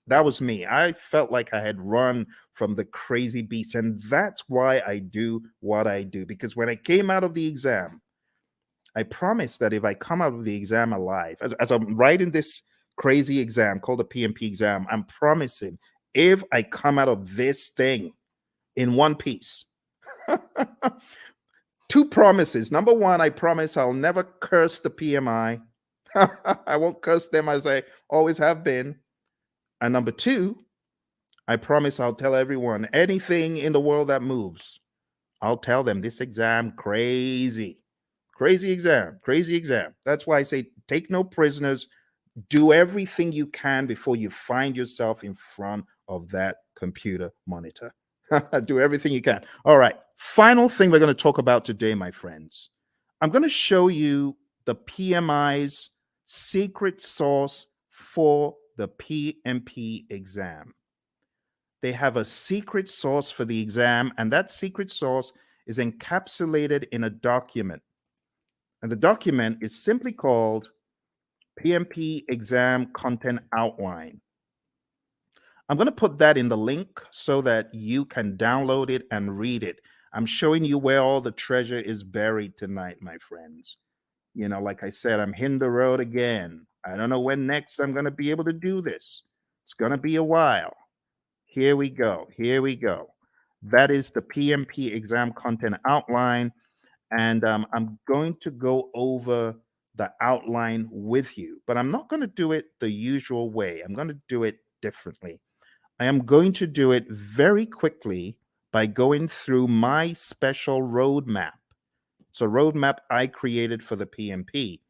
That was me. I felt like I had run from the crazy beast. And that's why I do what I do. Because when I came out of the exam, I promise that if I come out of the exam alive, as I'm writing this crazy exam called the PMP exam, I'm promising if I come out of this thing in one piece, two promises. Number one, I promise I'll never curse the PMI. I won't curse them as I always have been. And number two, I promise I'll tell everyone anything in the world that moves. I'll tell them this exam crazy. Crazy exam, crazy exam. That's why I say take no prisoners. Do everything you can before you find yourself in front of that computer monitor. Do everything you can. All right. Final thing we're going to talk about today, my friends. I'm going to show you the PMI's secret sauce for the PMP exam. They have a secret sauce for the exam, and that secret sauce is encapsulated in a document. And the document is simply called PMP Exam Content Outline. I'm going to put that in the link so that you can download it and read it. I'm showing you where all the treasure is buried tonight, my friends. You know, like I said, I'm hitting the road again. I don't know when next I'm going to be able to do this. It's going to be a while. Here we go. Here we go. That is the PMP exam content outline. And I'm going to go over the outline with you, but I'm not going to do it the usual way. I'm going to do it differently. I am going to do it very quickly by going through my special roadmap. It's a roadmap I created for the PMP,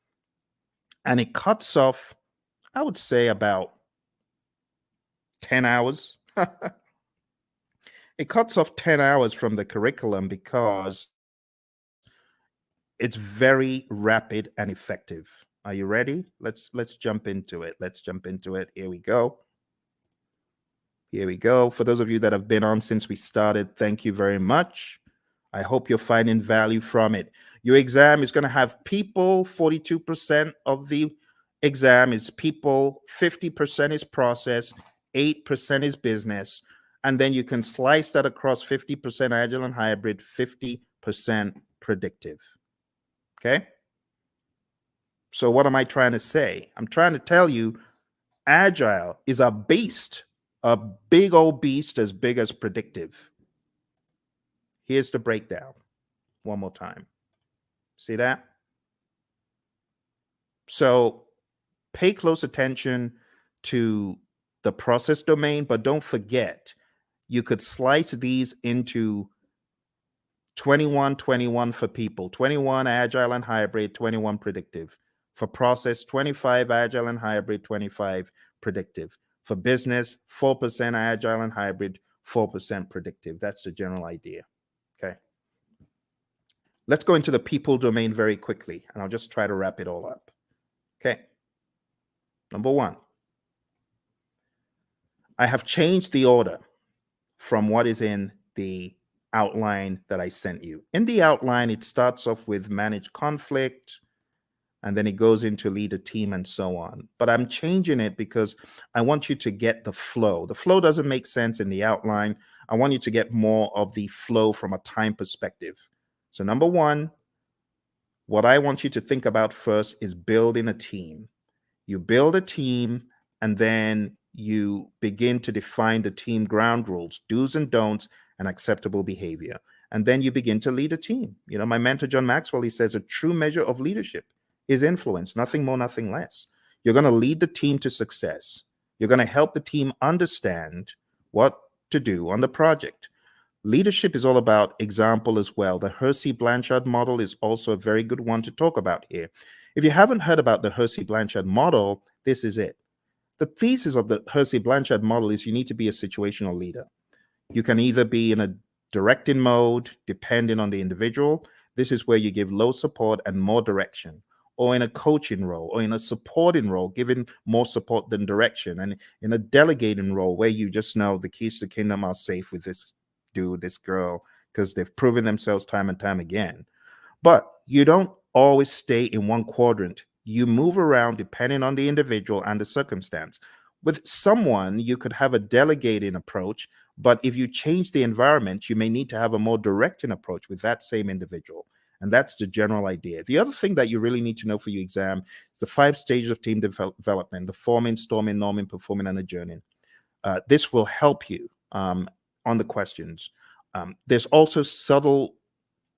and it cuts off, I would say, about 10 hours. It cuts off 10 hours from the curriculum because it's very rapid and effective. Are you ready? Let's jump into it. Let's jump into it. Here we go. Here we go. For those of you that have been on since we started, thank you very much. I hope you're finding value from it. Your exam is going to have people. 42% of the exam is people, 50% is process, 8% is business. And then you can slice that across 50% agile and hybrid, 50% predictive. Okay? So what am I trying to say? I'm trying to tell you agile is a beast, a big old beast as big as predictive. Here's the breakdown one more time. See that? So pay close attention to the process domain, but don't forget, you could slice these into 21 for people, 21 agile and hybrid, 21 predictive. For process, 25 agile and hybrid, 25 predictive. For business, 4% agile and hybrid, 4% predictive. That's the general idea. Okay. Let's go into the people domain very quickly, and I'll just try to wrap it all up. Okay. Number one, I have changed the order from what is in the outline that I sent you. In the outline, it starts off with manage conflict, and then it goes into lead a team and so on. But I'm changing it because I want you to get the flow. The flow doesn't make sense in the outline. I want you to get more of the flow from a time perspective. So number one, what I want you to think about first is building a team. You build a team, and then you begin to define the team ground rules, do's and don'ts, and acceptable behavior. And then you begin to lead a team. You know, my mentor, John Maxwell, he says a true measure of leadership is influence, nothing more, nothing less. You're going to lead the team to success. You're going to help the team understand what to do on the project. Leadership is all about example as well. The Hersey-Blanchard model is also a very good one to talk about here. If you haven't heard about the Hersey-Blanchard model, this is it. The thesis of the Hersey-Blanchard model is you need to be a situational leader. You can either be in a directing mode, depending on the individual. This is where you give low support and more direction, or in a coaching role, or in a supporting role, giving more support than direction, and in a delegating role where you just know the keys to the kingdom are safe with this dude, this girl, because they've proven themselves time and time again. But you don't always stay in one quadrant. You move around depending on the individual and the circumstance. With someone, you could have a delegating approach, but if you change the environment, you may need to have a more directing approach with that same individual. And that's the general idea. The other thing that you really need to know for your exam is the 5 stages of team development: the forming, storming, norming, performing, and adjourning. This will help you on the questions. There's also subtle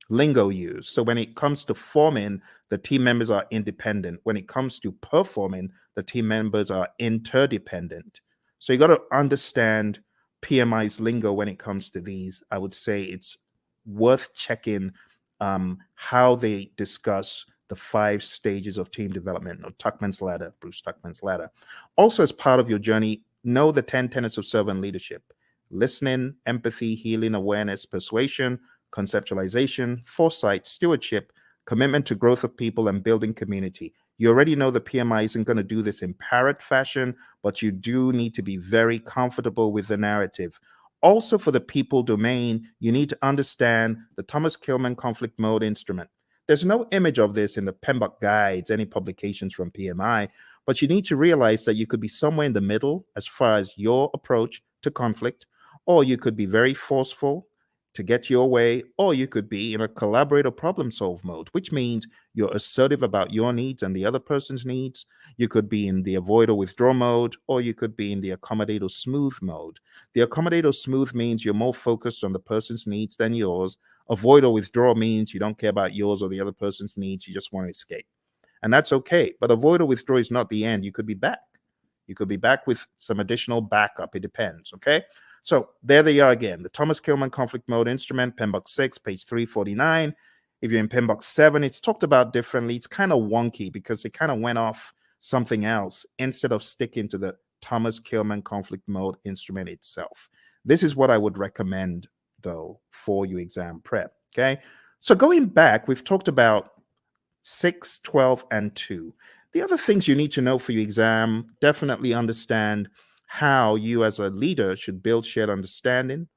lingo used. So when it comes to forming, the team members are independent. When it comes to performing, the team members are interdependent. So you got to understand PMI's lingo when it comes to these. I would say it's worth checking how they discuss the 5 stages of team development, or Tuckman's ladder, Bruce Tuckman's ladder. Also, as part of your journey, know the 10 tenets of servant leadership: listening, empathy, healing, awareness, persuasion, conceptualization, foresight, stewardship, commitment to growth of people, and building community. You already know the PMI isn't going to do this in parrot fashion, but you do need to be very comfortable with the narrative. Also, for the people domain, you need to understand the Thomas Kilmann conflict mode instrument. There's no image of this in the PMBOK guides, any publications from PMI, but you need to realize that you could be somewhere in the middle as far as your approach to conflict, or you could be very forceful to get your way, or you could be in a collaborate or problem solve mode, which means you're assertive about your needs and the other person's needs. You could be in the avoid or withdraw mode, or you could be in the accommodate or smooth mode. The accommodate or smooth means you're more focused on the person's needs than yours. Avoid or withdraw means you don't care about yours or the other person's needs. You just want to escape. And that's okay. But avoid or withdraw is not the end. You could be back. You could be back with some additional backup. It depends. Okay. So there they are again. The Thomas Kilmann conflict mode instrument, PMBOK 6, page 349. If you're in PMBOK 7, it's talked about differently. It's kind of wonky because it kind of went off something else instead of sticking to the Thomas Kilmann conflict mode instrument itself. This is what I would recommend, though, for your exam prep. Okay. So going back, we've talked about 6, 12, and 2. The other things you need to know for your exam: definitely understand how you as a leader should build shared understanding.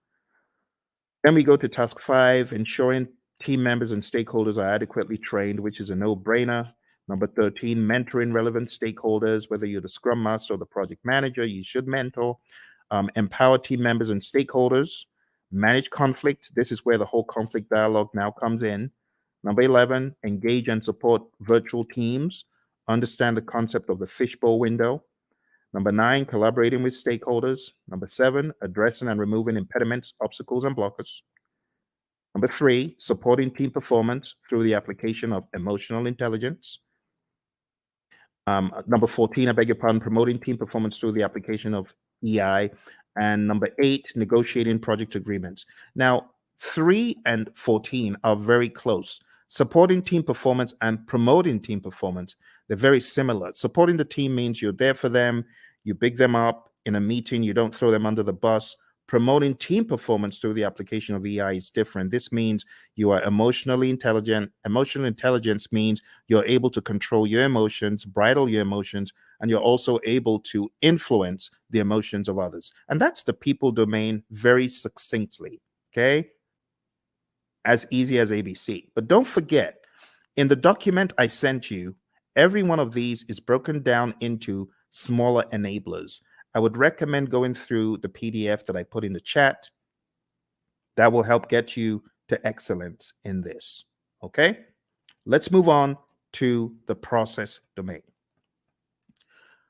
Then we go to task 5, ensuring team members and stakeholders are adequately trained, which is a no-brainer. Number 13, mentoring relevant stakeholders. Whether you're the scrum master or the project manager, you should mentor. Empower team members and stakeholders. Manage conflict. This is where the whole conflict dialogue now comes in. Number 11, engage and support virtual teams. Understand the concept of the fishbowl window. Number 9, collaborating with stakeholders. Number 7, addressing and removing impediments, obstacles, and blockers. Number 3, supporting team performance through the application of emotional intelligence. Number 14, I beg your pardon, promoting team performance through the application of EI. And number 8, negotiating project agreements. Now, 3 and 14 are very close. Supporting team performance and promoting team performance, they're very similar. Supporting the team means you're there for them, you big them up in a meeting, you don't throw them under the bus. Promoting team performance through the application of EI is different. This means you are emotionally intelligent. Emotional intelligence means you're able to control your emotions, bridle your emotions, and you're also able to influence the emotions of others. And that's the people domain very succinctly. Okay. As easy as ABC. But don't forget, in the document I sent you, every one of these is broken down into smaller enablers. I would recommend going through the PDF that I put in the chat. That will help get you to excellence in this. Okay? Let's move on to the process domain.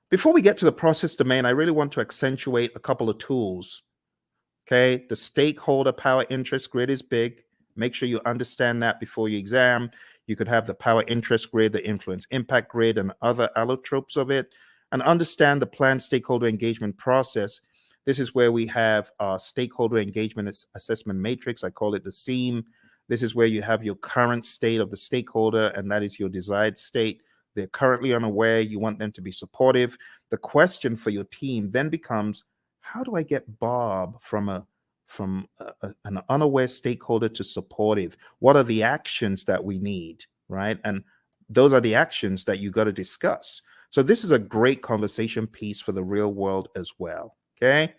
Before we get to the process domain, I really want to accentuate a couple of tools. Okay, the stakeholder power interest grid is big. Make sure you understand that before your exam. You could have the power interest grid, the influence impact grid, and other allotropes of it, and understand the planned stakeholder engagement process. This is where we have our stakeholder engagement assessment matrix. I call it the SEAM. This is where you have your current state of the stakeholder, and that is your desired state. They're currently unaware. You want them to be supportive. The question for your team then becomes, how do I get Bob from an unaware stakeholder to supportive? What are the actions that we need, right? And those are the actions that you got to discuss. So this is a great conversation piece for the real world as well, okay?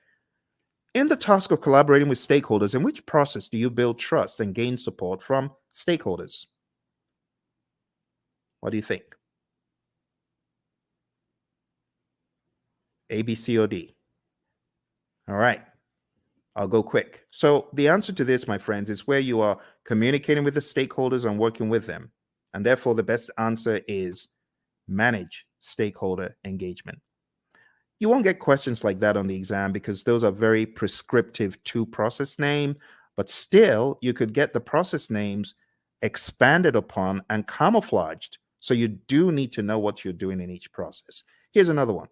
In the task of collaborating with stakeholders, in which process do you build trust and gain support from stakeholders? What do you think? A, B, C, or D? All right. I'll go quick. So the answer to this, my friends, is where you are communicating with the stakeholders and working with them. And therefore, the best answer is manage stakeholder engagement. You won't get questions like that on the exam because those are very prescriptive to process name, but still you could get the process names expanded upon and camouflaged. So you do need to know what you're doing in each process. Here's another one.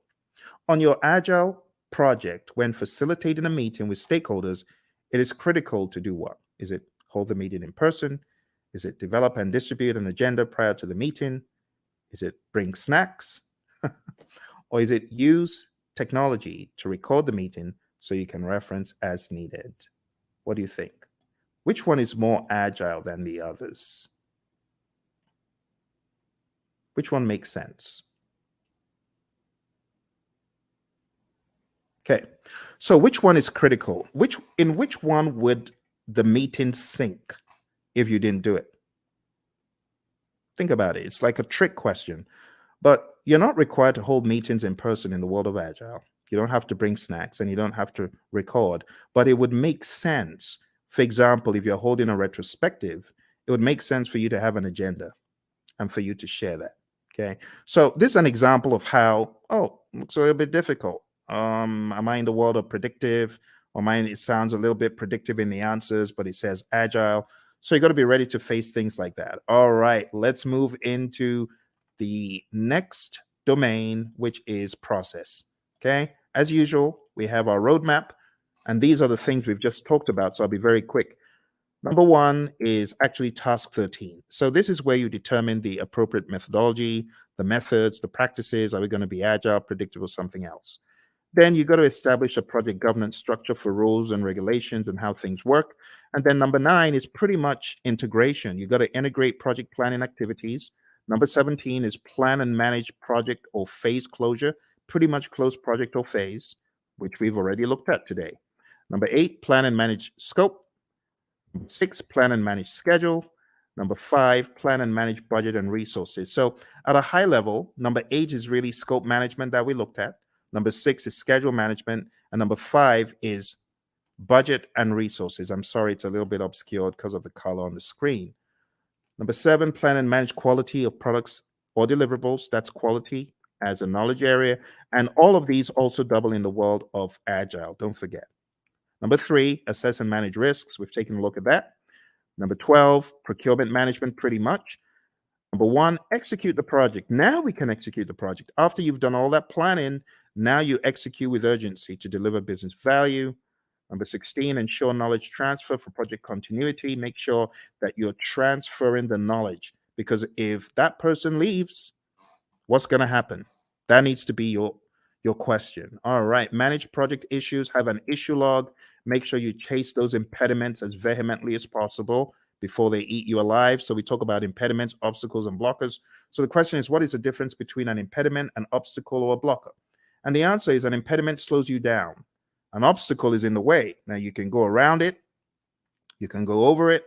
On your agile project, when facilitating a meeting with stakeholders, it is critical to do what? Is it hold the meeting in person? Is it develop and distribute an agenda prior to the meeting? Is it bring snacks? Or is it use technology to record the meeting so you can reference as needed? What do you think? Which one is more agile than the others? Which one makes sense? Okay, so which one is critical? In which one would the meeting sink if you didn't do it? Think about it. It's like a trick question. But you're not required to hold meetings in person in the world of Agile. You don't have to bring snacks and you don't have to record, but it would make sense. For example, if you're holding a retrospective, it would make sense for you to have an agenda and for you to share that. Okay. So this is an example of how, looks a little bit difficult. Am I in the world of predictive? Or mine, it sounds a little bit predictive in the answers, but it says agile. So you got to be ready to face things like that. All right, let's move into the next domain, which is process. Okay, as usual, we have our roadmap, and these are the things we've just talked about. So I'll be very quick. Number one is actually task 13. So this is where you determine the appropriate methodology, the methods, the practices. Are we going to be agile, predictable, something else? Then you got to establish a project governance structure for rules and regulations and how things work. And then number 9 is pretty much integration. You got to integrate project planning activities. Number 17 is plan and manage project or phase closure, pretty much close project or phase, which we've already looked at today. Number 8, plan and manage scope. Number 6, plan and manage schedule. Number 5, plan and manage budget and resources. So at a high level, number 8 is really scope management that we looked at. Number 6 is schedule management. And number 5 is budget and resources. I'm sorry, it's a little bit obscured because of the color on the screen. Number 7, plan and manage quality of products or deliverables. That's quality as a knowledge area. And all of these also double in the world of agile. Don't forget. Number 3, assess and manage risks. We've taken a look at that. Number 12, procurement management, pretty much. Number 1, execute the project. Now we can execute the project. After you've done all that planning, now you execute with urgency to deliver business value. Number 16, ensure knowledge transfer for project continuity. Make sure that you're transferring the knowledge, because if that person leaves, what's going to happen? That needs to be your question. All right, manage project issues, have an issue log. Make sure you chase those impediments as vehemently as possible before they eat you alive. So we talk about impediments, obstacles, and blockers. So the question is, what is the difference between an impediment, an obstacle, or a blocker? And the answer is an impediment slows you down. An obstacle is in the way. Now you can go around it, you can go over it,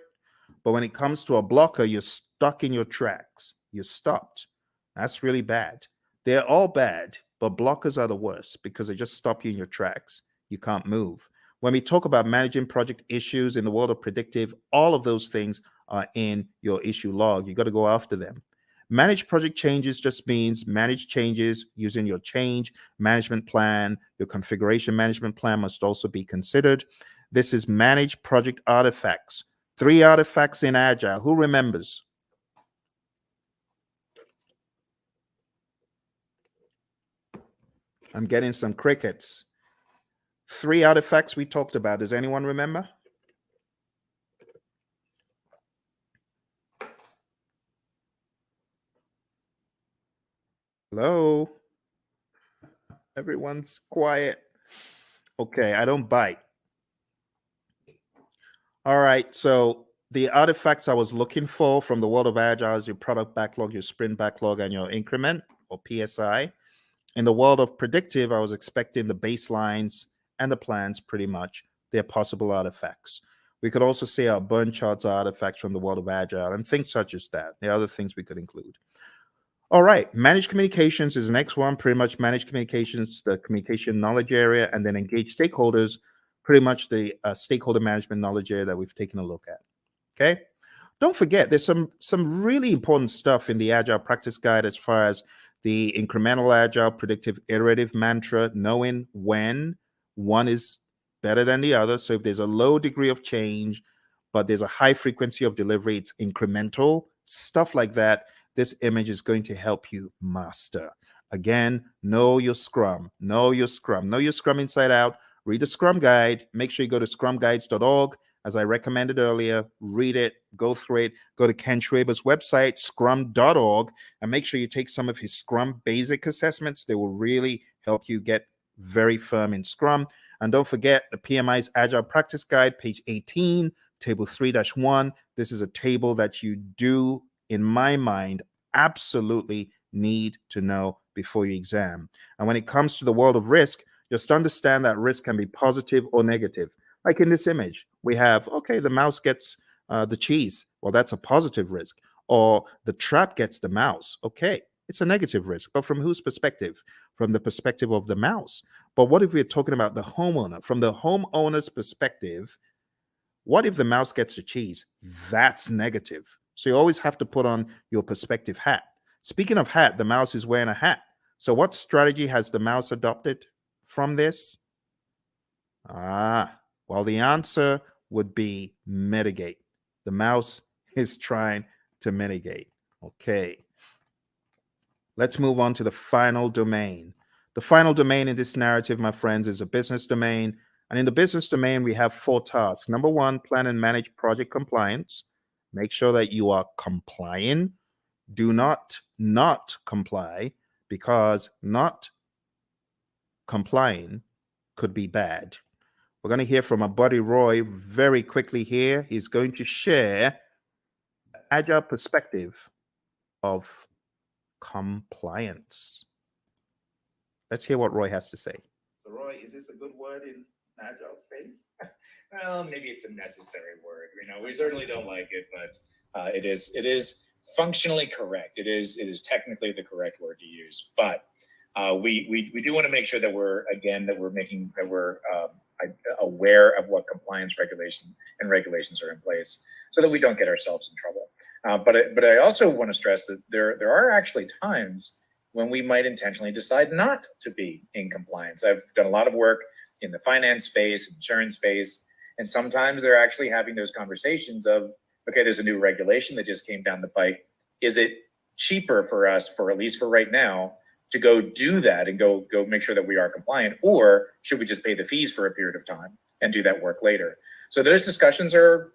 but when it comes to a blocker, you're stuck in your tracks. You're stopped. That's really bad. They're all bad, but blockers are the worst because they just stop you in your tracks. You can't move. When we talk about managing project issues in the world of predictive, all of those things are in your issue log. You got to go after them. Manage project changes just means manage changes using your change management plan. Your configuration management plan must also be considered. This is manage project artifacts. 3 artifacts in Agile. Who remembers? I'm getting some crickets. 3 artifacts we talked about. Does anyone remember? Hello? Everyone's quiet. Okay, I don't bite. All right, so the artifacts I was looking for from the world of Agile is your product backlog, your sprint backlog, and your increment or PSI. In the world of predictive, I was expecting the baselines and the plans pretty much. They're possible artifacts. We could also say our burn charts are artifacts from the world of Agile and things such as that. There are other things we could include. All right, managed communications is the next one. Pretty much managed communications, the communication knowledge area, and then engage stakeholders, pretty much the stakeholder management knowledge area that we've taken a look at. Okay, Don't forget, there's some really important stuff in the Agile Practice Guide as far as the incremental agile predictive iterative mantra, knowing when one is better than the other. So if there's a low degree of change, but there's a high frequency of delivery, it's incremental, stuff like that. This image is going to help you master. Again, know your Scrum, know your Scrum, know your Scrum inside out. Read the Scrum Guide. Make sure you go to scrumguides.org. As I recommended earlier, read it, go through it, go to Ken Schwaber's website, scrum.org, and make sure you take some of his Scrum basic assessments. They will really help you get very firm in Scrum. And don't forget the PMI's Agile Practice Guide, page 18, table 3-1. This is a table that you do, in my mind, absolutely need to know before your exam. And when it comes to the world of risk, just understand that risk can be positive or negative. Like in this image, we have, okay, the mouse gets the cheese. Well, that's a positive risk. Or the trap gets the mouse. Okay, it's a negative risk. But from whose perspective? From the perspective of the mouse. But what if we're talking about the homeowner? From the homeowner's perspective, what if the mouse gets the cheese? That's negative. So you always have to put on your perspective hat. Speaking of hat, the mouse is wearing a hat. So what strategy has the mouse adopted from this? Well, the answer would be mitigate. The mouse is trying to mitigate. Okay. Let's move on to the final domain. The final domain in this narrative, my friends, is a business domain. And in the business domain, we have 4 tasks. Number 1, plan and manage project compliance. Make sure that you are complying. Do not comply, because not complying could be bad. We're going to hear from our buddy Roy very quickly here. He's going to share the agile perspective of compliance. Let's hear what Roy has to say. So, Roy, is this a good word in agile space? Well, maybe it's a necessary word. We certainly don't like it, but it is functionally correct. It is technically the correct word to use. But we do want to make sure that we're aware of what compliance regulations are in place, so that we don't get ourselves in trouble. But I also want to stress that there are actually times when we might intentionally decide not to be in compliance. I've done a lot of work in the finance space, insurance space, and sometimes they're actually having those conversations of, okay, there's a new regulation that just came down the pike. Is it cheaper for us, for at least for right now, to go do that and go make sure that we are compliant, or should we just pay the fees for a period of time and do that work later? So those discussions they're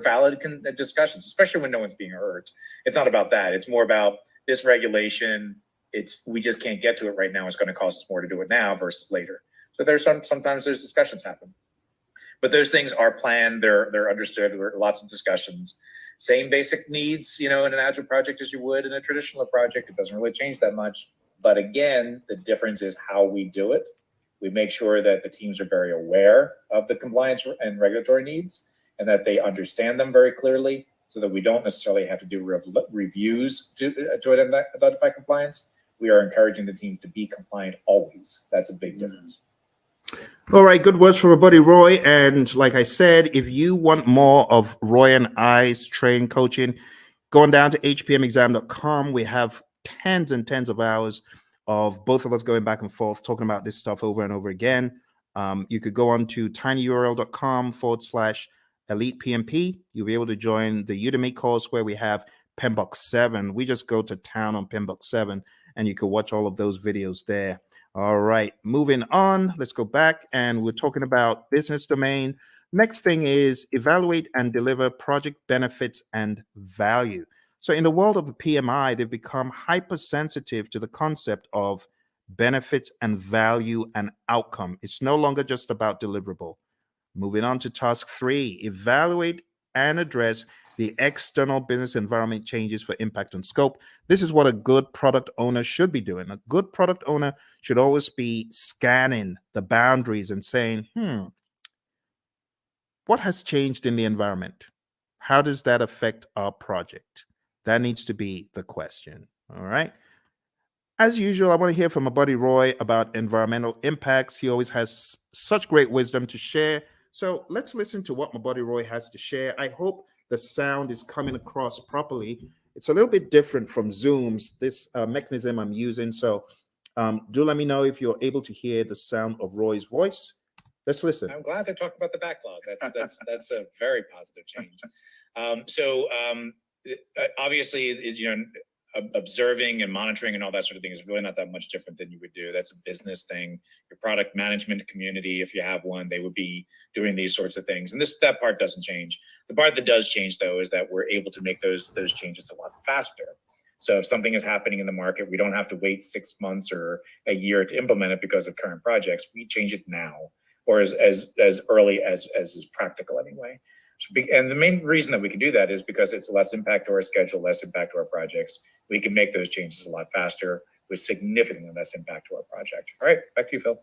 valid discussions, especially when no one's being hurt. It's not about that. It's more about this regulation. We just can't get to it right now. It's going to cost us more to do it now versus later. So sometimes there's discussions happen, but those things are planned. They're understood. There are lots of discussions. Same basic needs, in an agile project as you would in a traditional project. It doesn't really change that much. But again, the difference is how we do it. We make sure that the teams are very aware of the compliance and regulatory needs, and that they understand them very clearly, so that we don't necessarily have to do reviews to identify compliance. We are encouraging the teams to be compliant always. That's a big difference. All right, good words from our buddy Roy. And like I said, if you want more of Roy and I's training coaching, going down to hpmexam.com, we have tens and tens of hours of both of us going back and forth talking about this stuff over and over again. You could go on to tinyurl.com/elitepmp. You'll be able to join the Udemy course where we have PMBOK 7. We just go to town on PMBOK 7, and you can watch all of those videos there. All right, moving on. Let's go back, and we're talking about business domain. Next thing is evaluate and deliver project benefits and value. So in the world of the PMI, they've become hypersensitive to the concept of benefits and value and outcome. It's no longer just about deliverable. Moving on to task 3, evaluate and address the external business environment changes for impact on scope. This is what a good product owner should be doing. A good product owner should always be scanning the boundaries and saying, what has changed in the environment? How does that affect our project? That needs to be the question. All right. As usual, I want to hear from my buddy Roy about environmental impacts. He always has such great wisdom to share. So let's listen to what my buddy Roy has to share. I hope the sound is coming across properly. It's a little bit different from Zoom's, this mechanism I'm using. So do let me know if you're able to hear the sound of Roy's voice. Let's listen. I'm glad they're talking about the backlog. That's a very positive change. Obviously, observing and monitoring and all that sort of thing is really not that much different than you would do. That's a business thing. Your product management community, if you have one, they would be doing these sorts of things. And that part doesn't change. The part that does change, though, is that we're able to make those changes a lot faster. So if something is happening in the market, we don't have to wait 6 months or a year to implement it because of current projects. We change it now, or as early as is practical anyway. And the main reason that we can do that is because it's less impact to our schedule, less impact to our projects. We can make those changes a lot faster with significantly less impact to our project. All right, back to you, Phil.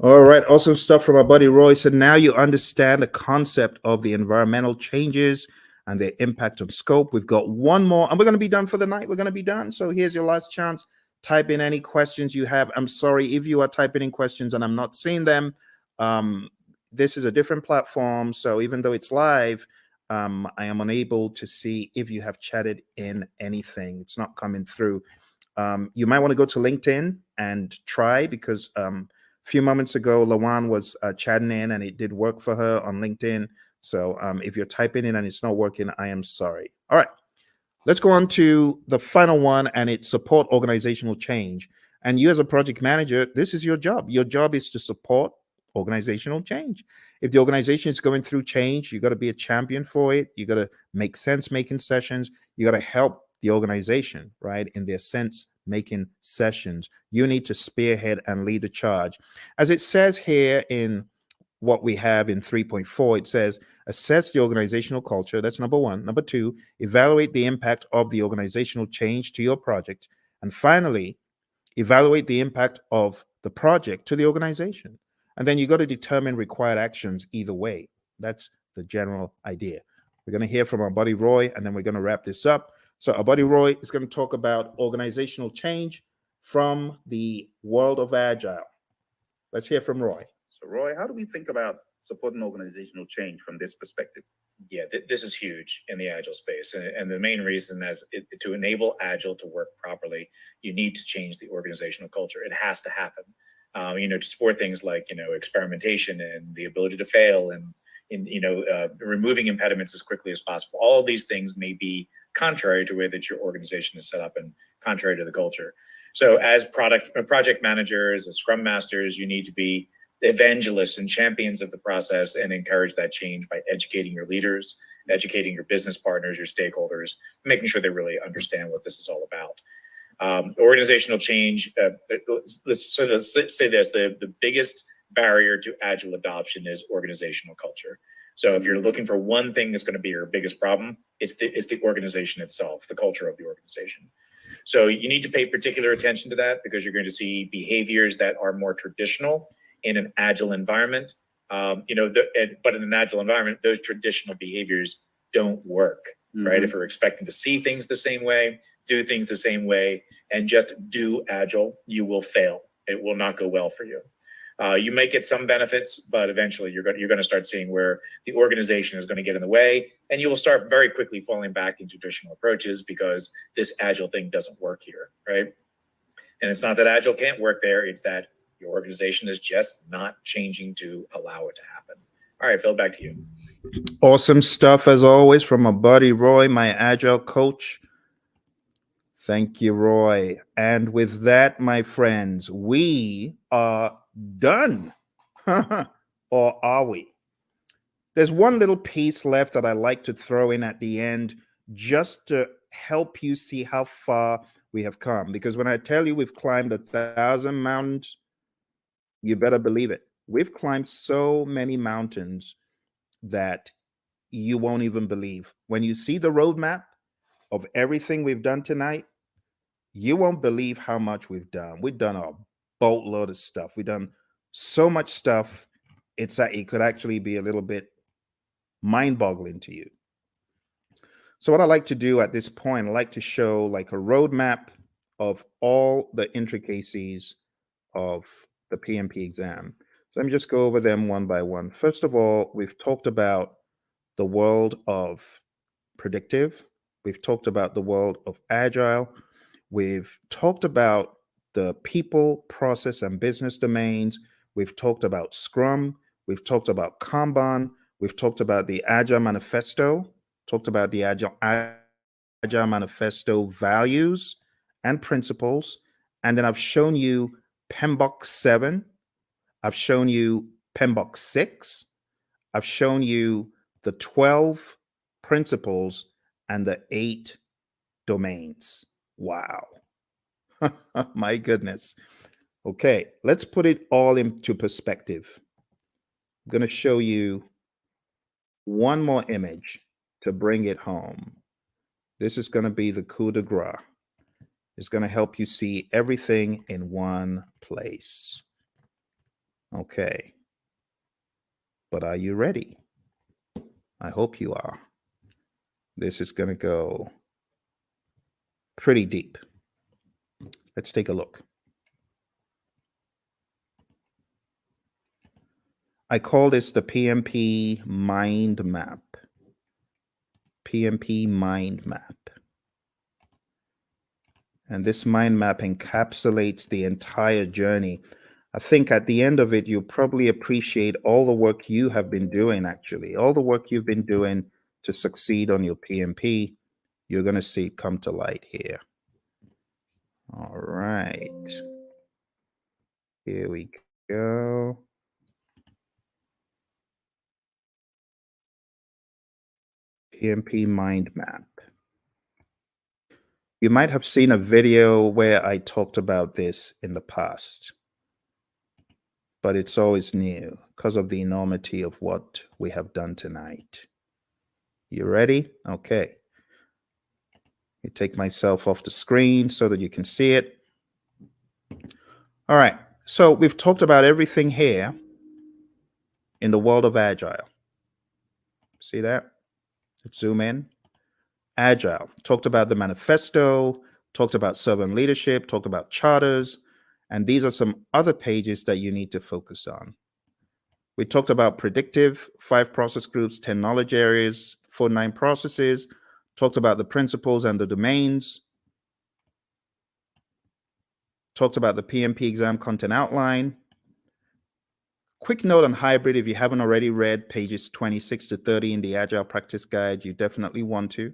All right, awesome stuff from our buddy Roy. So now you understand the concept of the environmental changes and their impact on scope. We've got one more, and we're going to be done for the night. We're going to be done. So here's your last chance. Type in any questions you have. I'm sorry if you are typing in questions and I'm not seeing them. This is a different platform, so even though it's live, I am unable to see if you have chatted in anything. It's not coming through. You might want to go to LinkedIn and try, because a few moments ago, Lawan was chatting in and it did work for her on LinkedIn. So if you're typing in and it's not working, I am sorry. All right, let's go on to the final one, and it's support organizational change. And you as a project manager, this is your job. Your job is to support organizational change. If the organization is going through change, you got to be a champion for it. You got to make sense making sessions. You got to help the organization, right, in their sense making sessions. You need to spearhead and lead the charge. As it says here in what we have in 3.4, it says assess the organizational culture. That's number one. Number two, evaluate the impact of the organizational change to your project. And finally, evaluate the impact of the project to the organization. And then you got to determine required actions either way. That's the general idea. We're going to hear from our buddy Roy, and then we're going to wrap this up. So our buddy Roy is going to talk about organizational change from the world of Agile. Let's hear from Roy. So Roy, how do we think about supporting organizational change from this perspective? Yeah, this is huge in the Agile space. And the main reason is to enable Agile to work properly, you need to change the organizational culture. It has to happen. To support things like, experimentation and the ability to fail and removing impediments as quickly as possible. All of these things may be contrary to the way that your organization is set up and contrary to the culture. So as project managers, as scrum masters, you need to be evangelists and champions of the process and encourage that change by educating your leaders, educating your business partners, your stakeholders, making sure they really understand what this is all about. Organizational change, let's say this, the biggest barrier to Agile adoption is organizational culture. So if you're looking for one thing that's going to be your biggest problem, it's the organization itself, the culture of the organization. So you need to pay particular attention to that, because you're going to see behaviors that are more traditional in an Agile environment. But in an Agile environment, those traditional behaviors don't work, right? If we're expecting to see things the same way, do things the same way, and just do Agile, you will fail. It will not go well for you. You may get some benefits, but eventually you're going to start seeing where the organization is going to get in the way, and you will start very quickly falling back into traditional approaches because this Agile thing doesn't work here, right? And it's not that Agile can't work there, it's that your organization is just not changing to allow it to happen. All right, Phil, back to you. Awesome stuff as always from my buddy Roy, my Agile coach. Thank you, Roy. And with that, my friends, we are done. Or are we? There's one little piece left that I like to throw in at the end, just to help you see how far we have come. Because when I tell you we've climbed 1,000 mountains, you better believe it. We've climbed so many mountains that you won't even believe. When you see the roadmap of everything we've done tonight, you won't believe how much we've done. We've done a boatload of stuff. We've done so much stuff. It could actually be a little bit mind-boggling to you. So what I like to do at this point, I like to show like a roadmap of all the intricacies of the PMP exam. So let me just go over them one by one. First of all, we've talked about the world of predictive. We've talked about the world of agile. We've talked about the people, process, and business domains. We've talked about Scrum. We've talked about Kanban. We've talked about the Agile Manifesto, talked about the Agile Manifesto values and principles. And then I've shown you PMBOK 7. I've shown you PMBOK 6. I've shown you the 12 principles and the 8 domains. Wow. My goodness. Okay, let's put it all into perspective. I'm going to show you one more image to bring it home. This is going to be the coup de grace. It's going to help you see everything in one place. Okay. But are you ready? I hope you are. This is going to go pretty deep. Let's take a look. I call this the PMP mind map. PMP mind map. And this mind map encapsulates the entire journey. I think at the end of it, you'll probably appreciate all the work you have been doing, actually. All the work you've been doing to succeed on your PMP, you're going to see it come to light here. All right. Here we go. PMP mind map. You might have seen a video where I talked about this in the past, but it's always new because of the enormity of what we have done tonight. You ready? Okay. You take myself off the screen so that you can see it. All right. So we've talked about everything here in the world of Agile. See that? Let's zoom in. Agile. Talked about the manifesto, talked about servant leadership, talked about charters, and these are some other pages that you need to focus on. We talked about predictive, 5 process groups, 10 knowledge areas, 49 processes, talked about the principles and the domains, talked about the PMP exam content outline. Quick note on hybrid, if you haven't already read pages 26 to 30 in the Agile Practice Guide, you definitely want to.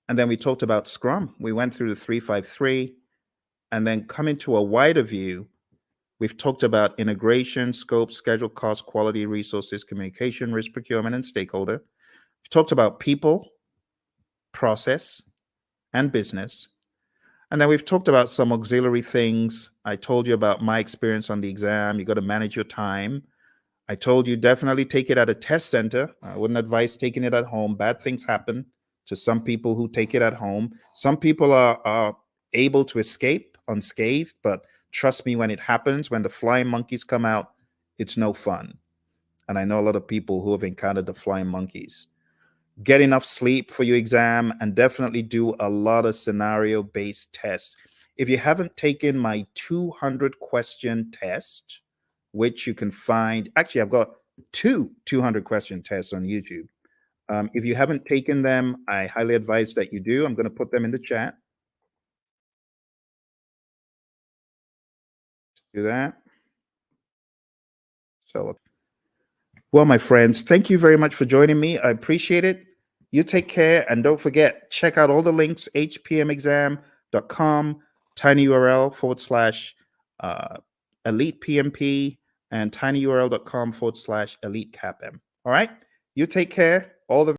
And then we talked about Scrum. We went through the 353, and then coming to a wider view, we've talked about integration, scope, schedule, cost, quality, resources, communication, risk, procurement, and stakeholder. We've talked about people, process, and business. And then we've talked about some auxiliary things. I told you about my experience on the exam. You got to manage your time. I told you definitely take it at a test center. I wouldn't advise taking it at home. Bad things happen to some people who take it at home. Some people are able to escape unscathed, but trust me, when it happens, when the flying monkeys come out, it's no fun. And I know a lot of people who have encountered the flying monkeys. Get enough sleep for your exam and definitely do a lot of scenario-based tests. If you haven't taken my 200 question test, which you can find, actually, I've got 200 question tests on YouTube. If you haven't taken them, I highly advise that you do. I'm going to put them in the chat. Do that. So, well, my friends, thank you very much for joining me. I appreciate it. You take care, and don't forget, check out all the links, hpmexam.com, tinyurl/elite PMP, and tinyurl.com/elite CAPM. All right? You take care. All the